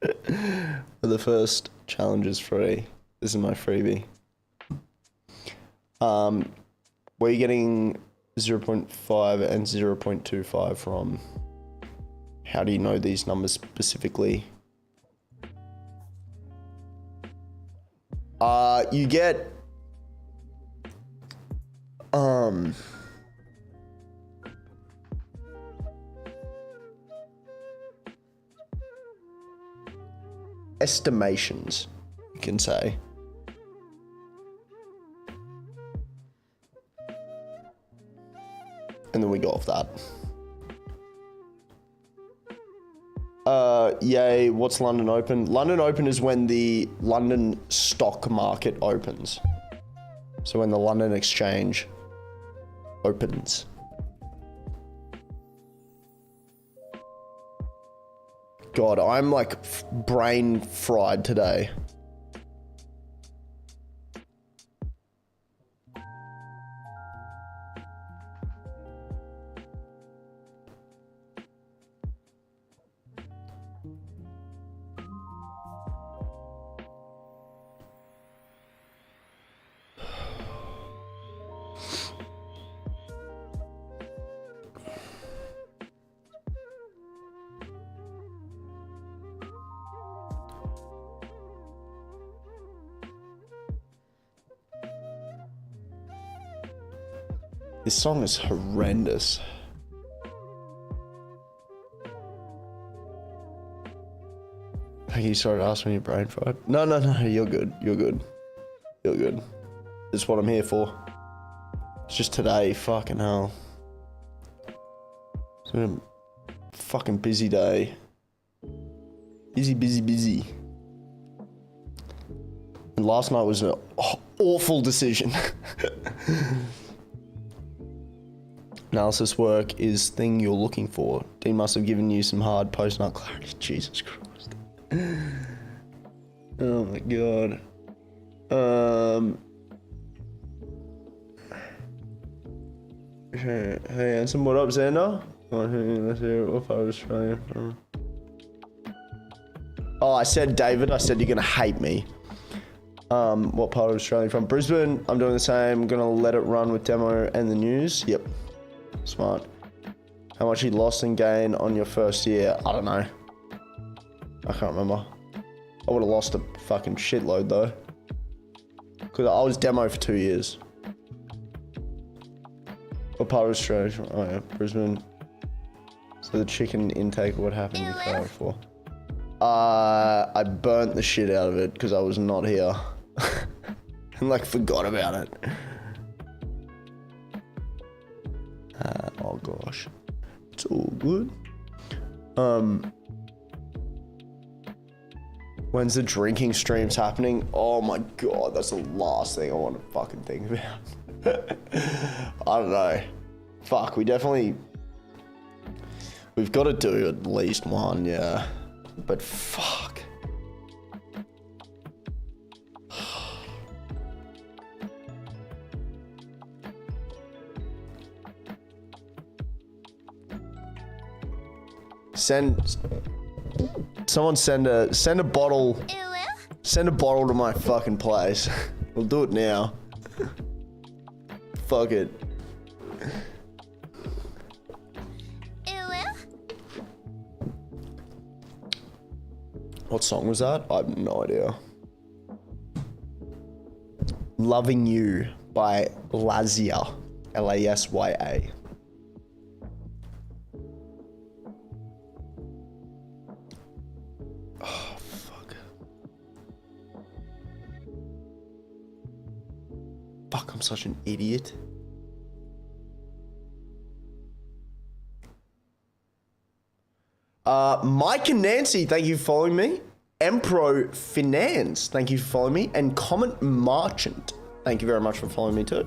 S1: For the first challenge is free. This is my freebie. Where are you getting 0.5 and 0.25 from? How do you know these numbers specifically? You get estimations, you can say. And then we go off that. Yay, what's London Open? London Open is when the London stock market opens. So when the London Exchange opens. God, I'm like brain fried today. This song is horrendous. You started asking me brain fried. No, you're good. You're good. You're good. This is what I'm here for. It's just today, fucking hell. It's been a fucking busy day. Busy. And last night was an awful decision. Analysis work is thing you're looking for. Dean must have given you some hard post-nut clarity. Jesus Christ. Oh my God. Hey, Hanson, what up, Xander? Let's hear what part of Australia from. Oh, I said David. I said you're gonna hate me. What part of Australia from? Brisbane. I'm doing the same. I'm gonna let it run with demo and the news. Yep. Smart. How much you lost and gained on your first year? I don't know. I can't remember. I would have lost a fucking shitload though. Because I was demo for 2 years. What part of Australia? Oh yeah, Brisbane. So the chicken intake, what happened before? I burnt the shit out of it because I was not here. And like forgot about it. Oh gosh. It's all good. When's the drinking streams happening? Oh my god, that's the last thing I want to fucking think about. I don't know. Fuck, we've got to do at least one, yeah. But fuck. Someone send a bottle. Send a bottle to my fucking place. We'll do it now. Fuck it. What song was that? I have no idea. Loving You by Lasya. Lasya. Oh, fuck. Fuck, I'm such an idiot. Mike and Nancy, thank you for following me. Empro Finance, thank you for following me. And Comment Merchant, thank you very much for following me too.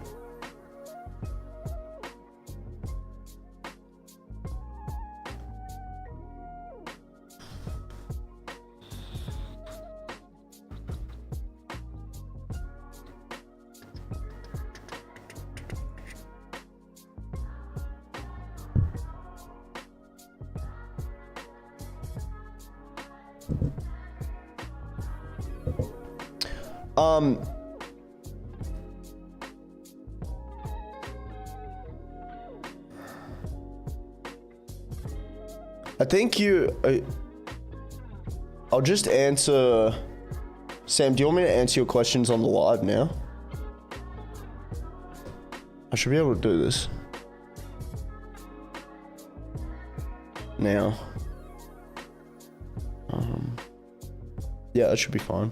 S1: I think I'll just answer. Sam, do you want me to answer your questions on the live now? I should be able to do this. Now. Yeah, that should be fine.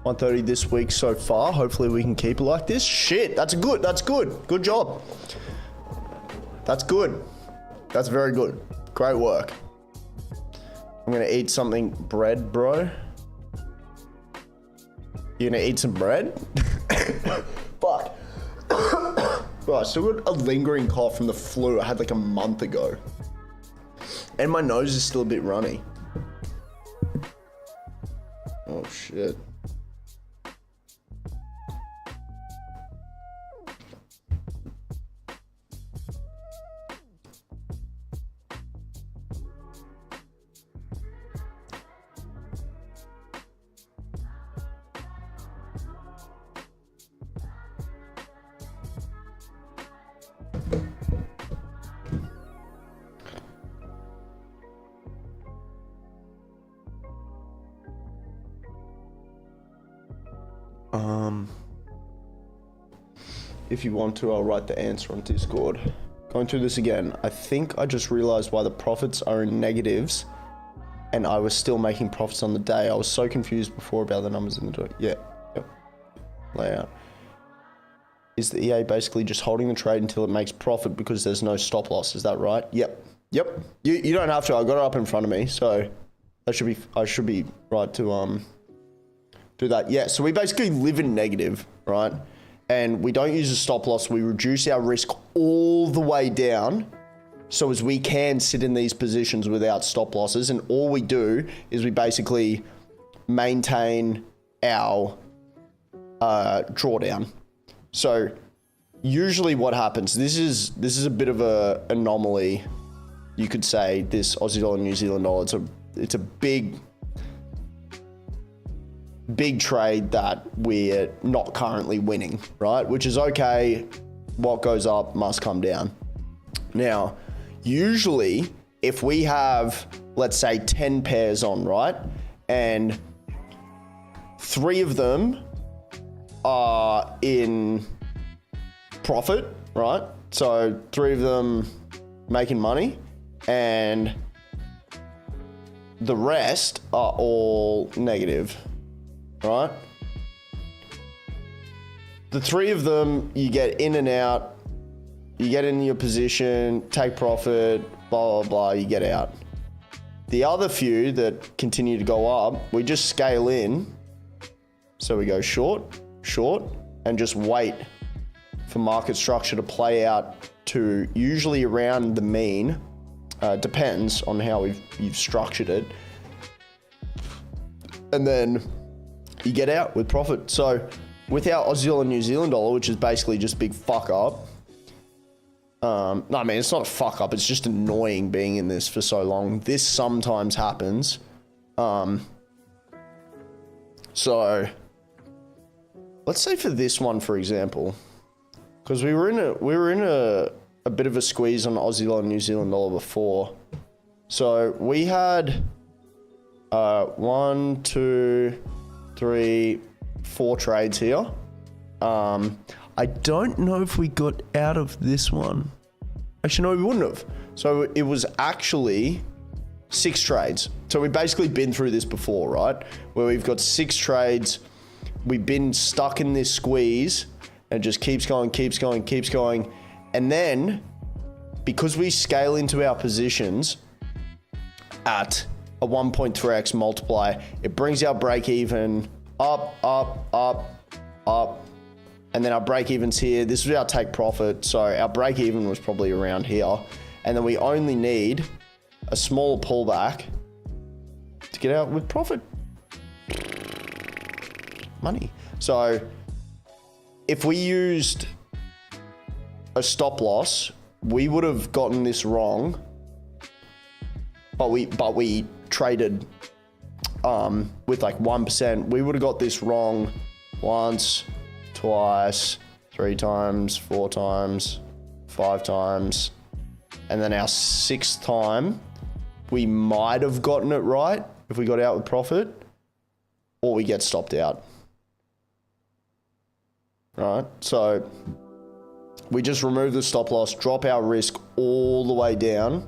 S1: $130 this week so far. Hopefully we can keep it like this. Shit, that's good. Good job. That's good. That's very good. Great work. I'm gonna eat something bread, bro. You gonna eat some bread? Fuck. Bro, I still got a lingering cough from the flu I had like a month ago. And my nose is still a bit runny. Oh shit. If you want to, I'll write the answer on Discord. Going through this again. I think I just realized why the profits are in negatives and I was still making profits on the day. I was so confused before about the numbers in the door. Yeah. Yep. Layout. Is the EA basically just holding the trade until it makes profit because there's no stop loss? Is that right? Yep. Yep. You don't have to. I got it up in front of me. So I should be right to do that. Yeah, so we basically live in negative, right? And we don't use a stop loss. We reduce our risk all the way down so as we can sit in these positions without stop losses. And all we do is we basically maintain our drawdown. So usually what happens, this is a bit of a anomaly, you could say, this Aussie dollar, New Zealand dollar. It's a big trade that we're not currently winning, right? Which is okay. What goes up must come down. Now, usually if we have, let's say 10 pairs on, right? And 3 of them are in profit, right? So 3 of them making money and the rest are all negative, right? The 3 of them, you get in and out, you get in your position, take profit, blah, blah, blah, you get out. The other few that continue to go up, we just scale in. So we go short, and just wait for market structure to play out to usually around the mean. Depends on how you've structured it. And then you get out with profit. So with our Aussie dollar, New Zealand dollar, which is basically just big fuck up. No, I mean, it's not a fuck up. It's just annoying being in this for so long. This sometimes happens. So let's say for this one, for example, because we were in a bit of a squeeze on Aussie dollar, New Zealand dollar before. So we had 1, 2, 3, 4 trades here. I don't know if we got out of this one. Actually, no, we wouldn't have. So it was actually 6 trades. So we've basically been through this before, right? Where we've got 6 trades. We've been stuck in this squeeze and it just keeps going. And then because we scale into our positions at a 1.3x multiplier, it brings our break even up. And then our break even's here. This is our take profit. So our break even was probably around here. And then we only need a smaller pullback to get out with profit. Money. So if we used a stop loss, we would have gotten this wrong. But we traded with like 1%. We would have got this wrong once, twice, 3 times, 4 times, 5 times. And then our 6th time, we might have gotten it right if we got out with profit, or we get stopped out. Right? So we just remove the stop loss, drop our risk all the way down,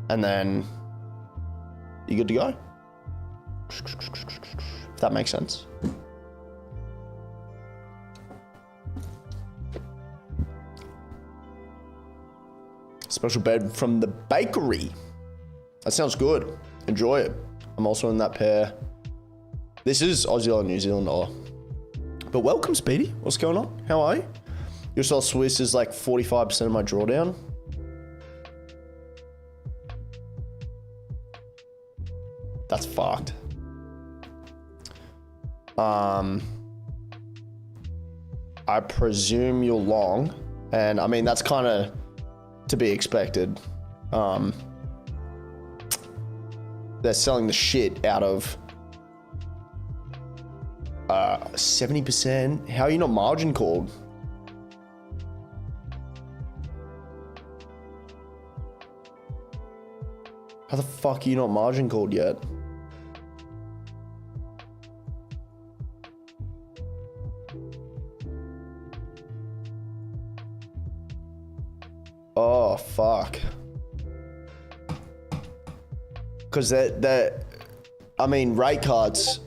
S1: and then you're good to go. If that makes sense. Special bed from the bakery. That sounds good. Enjoy it. I'm also in that pair. This is Aussie dollar, New Zealand dollar. But welcome, Speedy. What's going on? How are you? US dollar Swiss is like 45% of my drawdown. That's fucked. I presume you're long, and I mean that's kind of to be expected. They're selling the shit out of 70%. How are you not margin called? How the fuck are you not margin called yet? Oh, fuck. Because that, I mean, rate cards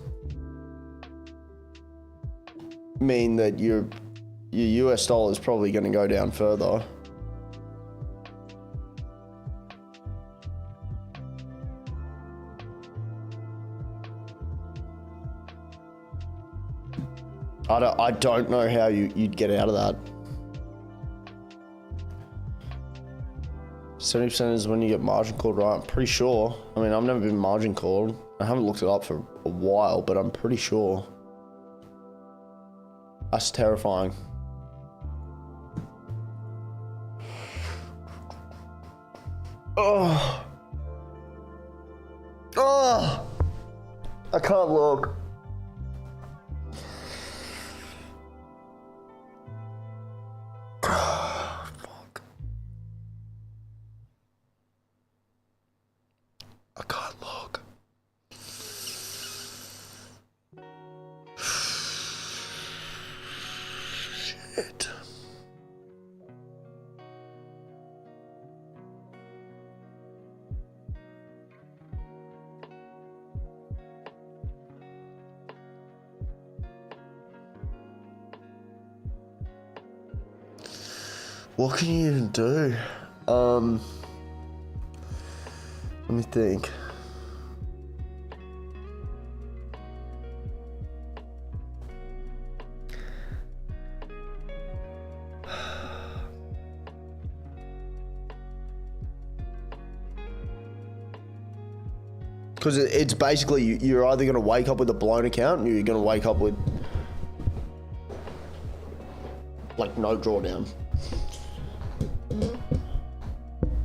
S1: mean that your US dollar is probably going to go down further. I don't know how you'd get out of that. 70% is when you get margin called, right? I'm pretty sure. I mean, I've never been margin called. I haven't looked it up for a while, but I'm pretty sure. That's terrifying. Oh. Oh. I can't look. Fuck. I can't look. Shit. What can you even do? Let me think. Because it's basically, you're either going to wake up with a blown account, or you're going to wake up with like no drawdown.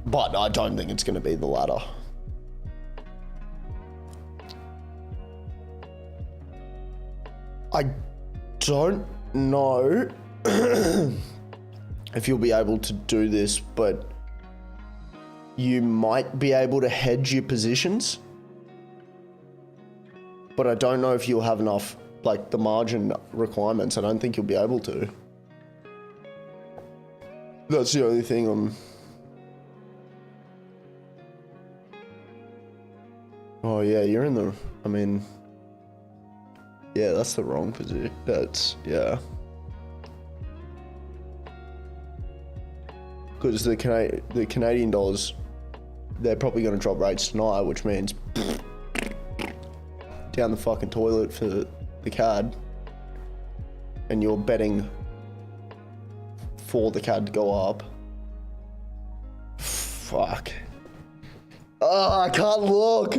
S1: But I don't think it's going to be the latter. I don't know if you'll be able to do this, but you might be able to hedge your positions. But I don't know if you'll have enough, like the margin requirements. I don't think you'll be able to. That's the only thing I'm... Oh yeah, you're in the... I mean... Yeah, that's the wrong position. That's... Yeah. Because the Canadian dollars, they're probably going to drop rates tonight, which means... down the fucking toilet for the CAD. And you're betting for the CAD to go up. Fuck. Oh, I can't look.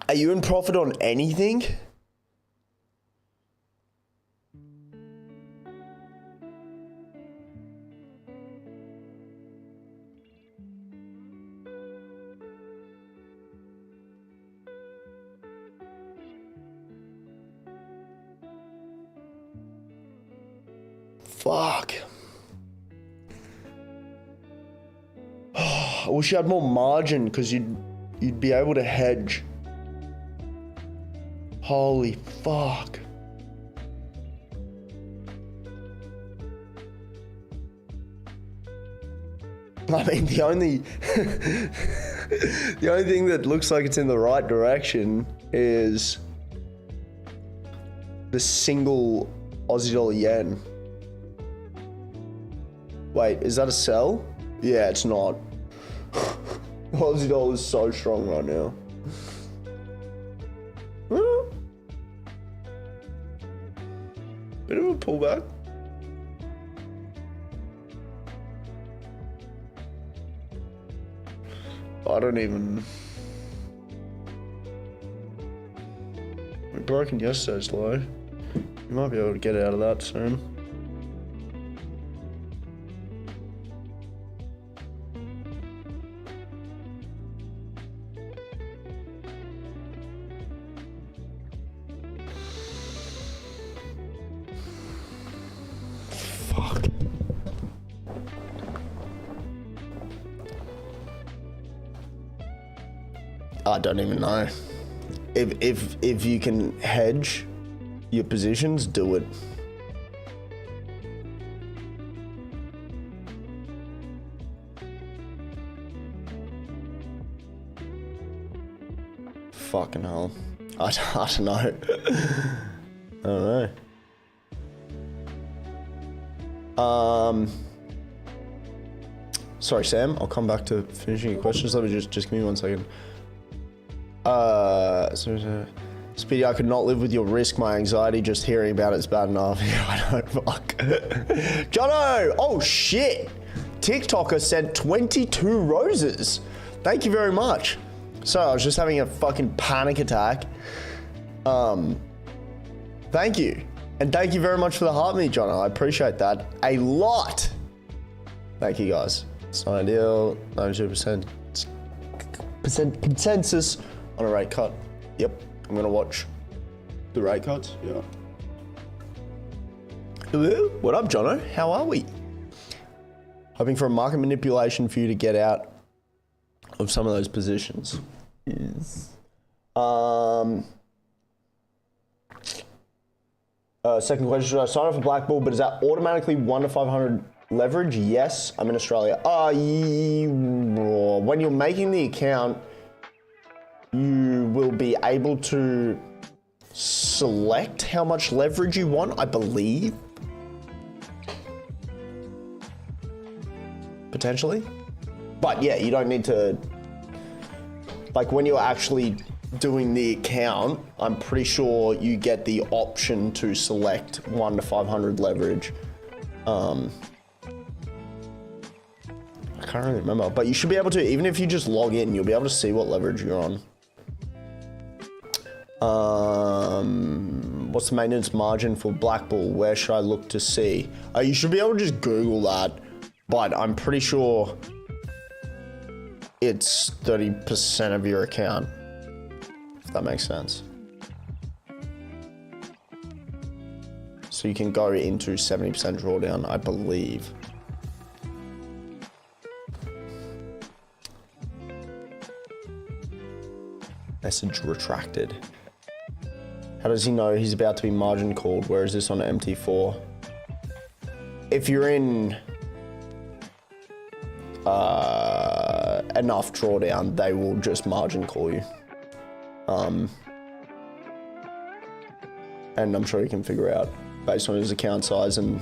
S1: Are you in profit on anything? Fuck. I wish you had more margin, because you'd be able to hedge. Holy fuck. I mean, the only the only thing that looks like it's in the right direction is the single Aussie dollar yen. Wait, is that a sell? Yeah, it's not. Aussie dollar is so strong right now. Bit of a pullback. I don't even... We broken yesterday's low. You might be able to get out of that soon. I don't even know. If you can hedge your positions, do it. Fucking hell. I don't know. I don't know. Sorry, Sam. I'll come back to finishing your questions. Let me just give me 1 second. Speedy, I could not live with your risk. My anxiety just hearing about it's bad enough. Yeah, I don't fuck. Jono! Oh shit! TikToker sent 22 roses. Thank you very much. So I was just having a fucking panic attack. Thank you. And thank you very much for the heart meat, Jono. I appreciate that a lot. Thank you guys. It's not ideal. 92% consensus on a rate cut. Yep. I'm gonna watch the rate cuts. Yeah. Hello. What up, Jono? How are we? Hoping for a market manipulation for you to get out of some of those positions. Yes. Second question, should I sign up for Black Bull, but is that automatically 1 to 500 leverage? Yes, I'm in Australia. When you're making the account, you will be able to select how much leverage you want, I believe. Potentially. But yeah, you don't need to, like when you're actually doing the account, I'm pretty sure you get the option to select 1 to 500 leverage. I can't really remember, but you should be able to, even if you just log in, you'll be able to see what leverage you're on. What's the maintenance margin for Black Bull? Where should I look to see? You should be able to just Google that, but I'm pretty sure it's 30% of your account, if that makes sense. So you can go into 70% drawdown, I believe. Message retracted. How does he know he's about to be margin called? Where is this on MT4? If you're in enough drawdown, they will just margin call you. And I'm sure you can figure out based on his account size and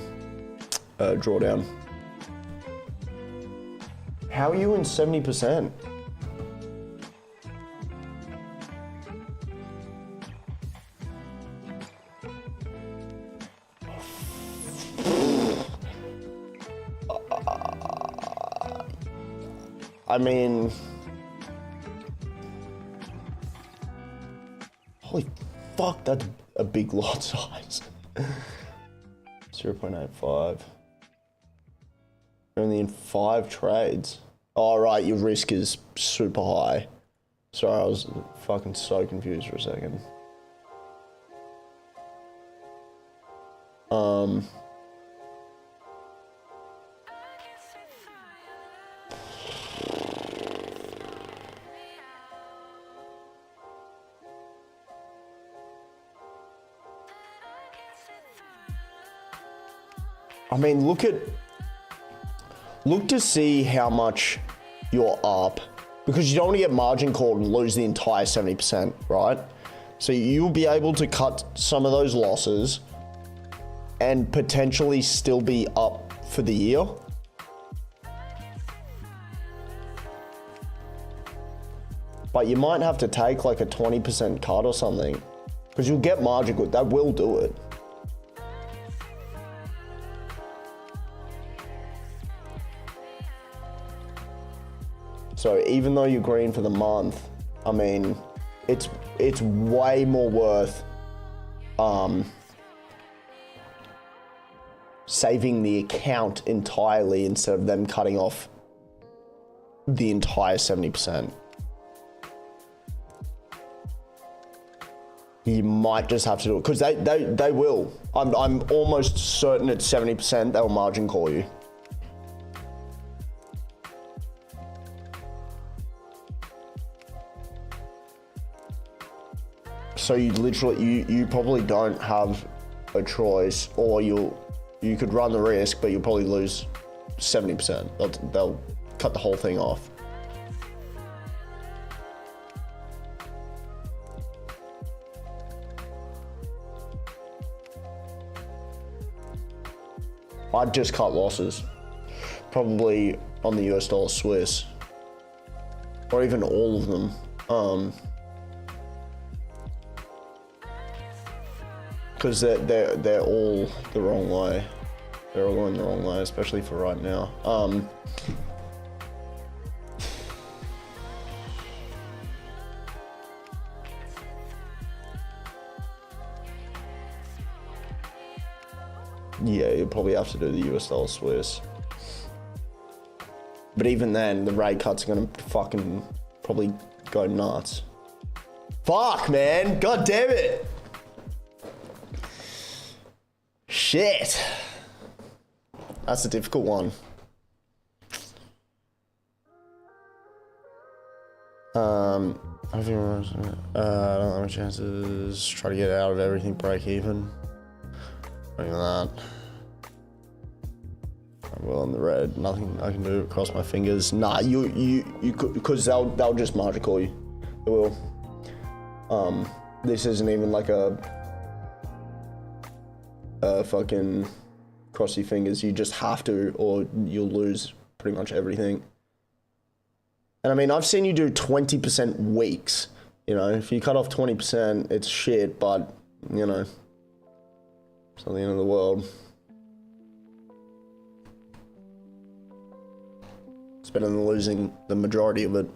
S1: drawdown. How are you in 70%? I mean, holy fuck, that's a big lot size. 0.85. You're only in 5 trades. Oh, right, your risk is super high. Sorry, I was fucking so confused for a second. I mean, look to see how much you're up, because you don't want to get margin called and lose the entire 70%, right? So you'll be able to cut some of those losses and potentially still be up for the year. But you might have to take like a 20% cut or something, because you'll get margin called. That will do it. So even though you're green for the month, I mean, it's way more worth saving the account entirely instead of them cutting off the entire 70%. You might just have to do it, because they will. I'm almost certain at 70% they'll margin call you. So you literally, you probably don't have a choice, or you could run the risk, but you'll probably lose 70%. They'll cut the whole thing off. I'd just cut losses, probably on the US dollar Swiss, or even all of them. because they're all the wrong way. They're all going the wrong way, especially for right now. Yeah, you'll probably have to do the US dollar Swiss. But even then, the rate cuts are gonna fucking probably go nuts. Fuck, man. God damn it. Shit. That's a difficult one. I don't have chances. Try to get out of everything, break even. Look at that. I'm well in the red. Nothing I can do. Cross my fingers. Nah, you could, because they'll just margin call you. They will. This isn't even like a fucking cross your fingers. You just have to, or you'll lose pretty much everything. And I mean, I've seen you do 20% weeks. You know, if you cut off 20%, it's shit, but, you know, it's not the end of the world. It's better than losing the majority of it.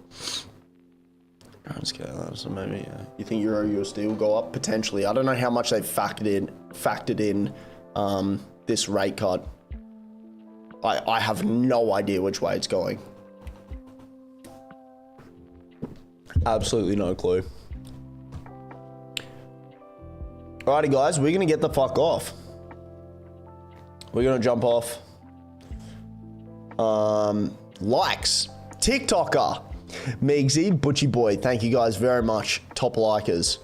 S1: So maybe, you think Euro USD will go up? Potentially. I don't know how much they've factored in this rate cut. I have no idea which way it's going. Absolutely no clue. Alrighty guys, we're gonna get the fuck off. We're gonna jump off. Likes. TikToker. Migsy, Butchie Boy, thank you guys very much. Top likers.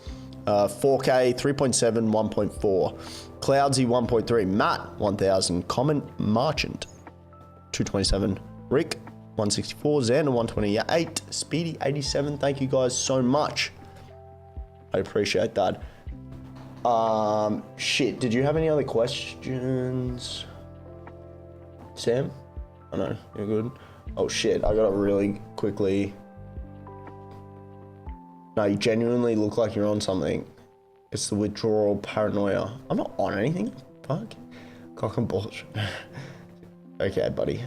S1: 4K, 3.7, 1.4. Cloudsy, 1.3. Matt, 1000. Common Merchant, 227. Rick, 164. Xander, 128. Speedy, 87. Thank you guys so much. I appreciate that. Shit, did you have any other questions? Sam? Oh no, you're good. Oh shit, I gotta really quickly. No, you genuinely look like you're on something. It's the withdrawal paranoia. I'm not on anything. Fuck. Cock and bullshit. Okay, buddy.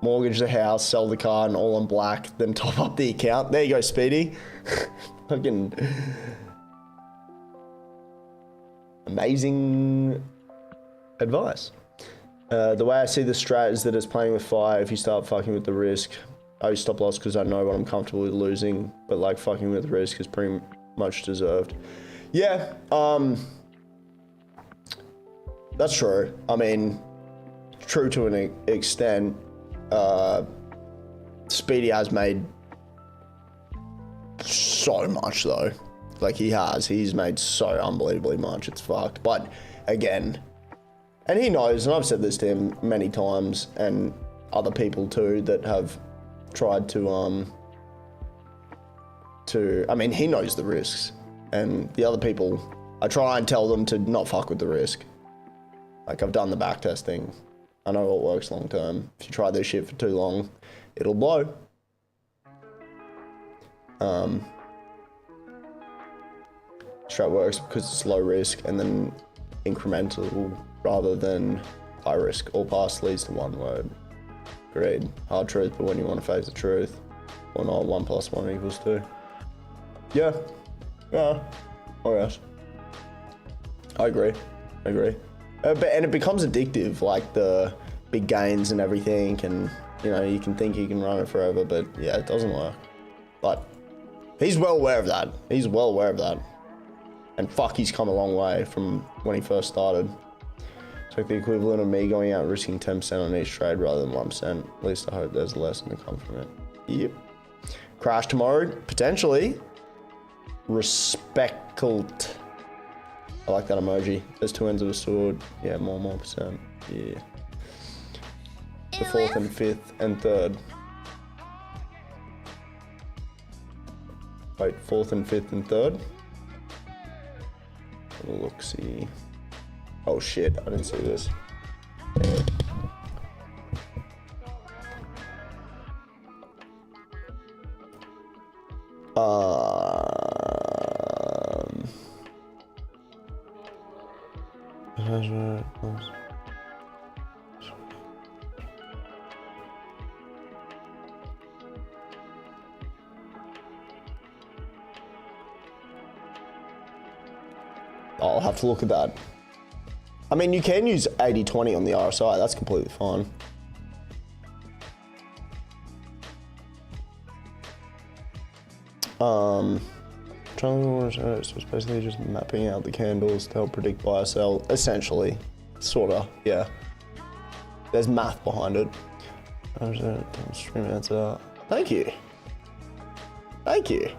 S1: Mortgage the house, sell the car, and all on black, then top up the account. There you go, Speedy. Fucking amazing advice. The way I see the strat is that it's playing with fire. If you start fucking with the risk, I stop loss because I know what I'm comfortable with losing, but like fucking with risk is pretty much deserved. Yeah, that's true. I mean, true to an extent. Speedy has made so much though. Like he's made so unbelievably much. It's fucked. But again, and he knows, and I've said this to him many times, and other people too that have tried to, I mean, he knows the risks, and the other people, I try and tell them to not fuck with the risk. Like, I've done the back testing. I know what works long term. If you try this shit for too long, it'll blow. Strat works because it's low risk and then incremental rather than high risk. All past leads to one word. Agreed. Hard truth, but when you want to face the truth, or not, 1 + 1 = 2. Yeah. Yeah. Oh yes. I agree. And it becomes addictive, like the big gains and everything, and you know, you can think you can run it forever, but yeah, it doesn't work. But he's well aware of that. And fuck, he's come a long way from when he first started. It's like the equivalent of me going out risking 10% on each trade rather than 1%. At least I hope there's a lesson to come from it. Yep. Crash tomorrow, potentially. Respectcult. I like that emoji. There's two ends of a sword. Yeah, more percent. Yeah. The 4th and 5th and 3rd. Wait, 4th and 5th and 3rd? Look, see. Oh shit, I didn't see this. I'll have to look at that. I mean, you can use 80-20 on the RSI. That's completely fine. So it's basically just mapping out the candles to help predict buy or sell. Essentially, sorta, yeah. There's math behind it. Stream answer. Thank you. Thank you.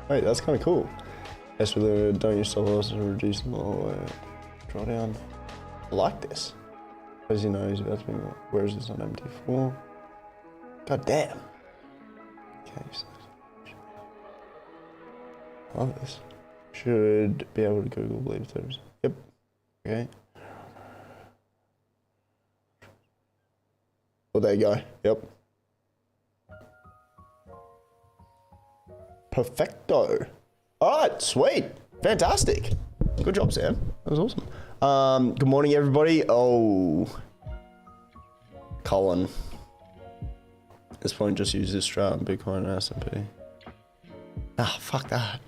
S1: Wait, that's kind of cool. Yes, really don't use stop loss to reduce them all the way. Draw down. I like this. As you know, he's about to be. Where is this on MT4? God damn. Okay, so I love this. Should be able to Google believe 30%. Yep. Okay. Well, there you go. Yep. Perfecto. All right, sweet. Fantastic. Good job, Sam. That was awesome. Good morning, everybody. Oh. Colin. At this point, just use this strat on Bitcoin and S&P. Ah, fuck that.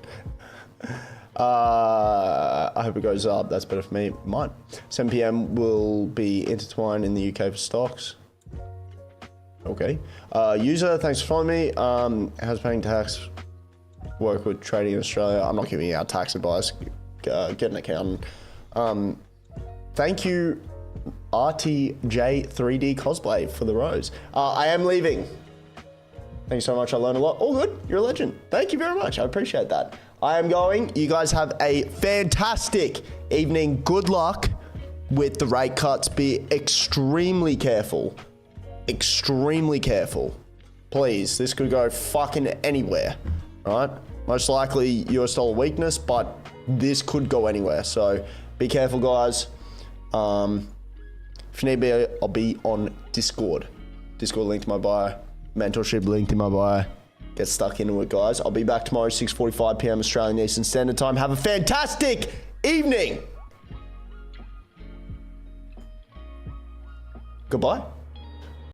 S1: I hope it goes up. That's better for me. Mine. 7 p.m. will be intertwined in the UK for stocks. Okay. User, thanks for following me. How's paying tax work with trading in Australia? I'm not giving you out tax advice. Get an accountant. Thank you, RTJ3D Cosplay, for the rose. I am leaving. Thank you so much. I learned a lot. All good. You're a legend. Thank you very much. I appreciate that. I am going. You guys have a fantastic evening. Good luck with the rate cuts. Be extremely careful. Extremely careful. Please. This could go fucking anywhere. All right? Most likely US dollar weakness, but this could go anywhere. So be careful, guys. If you need me, I'll be on Discord. Discord link to my bio. Mentorship linked in my bio. Get stuck into it, guys. I'll be back tomorrow, 6:45 p.m. Australian Eastern Standard Time. Have a fantastic evening. Goodbye.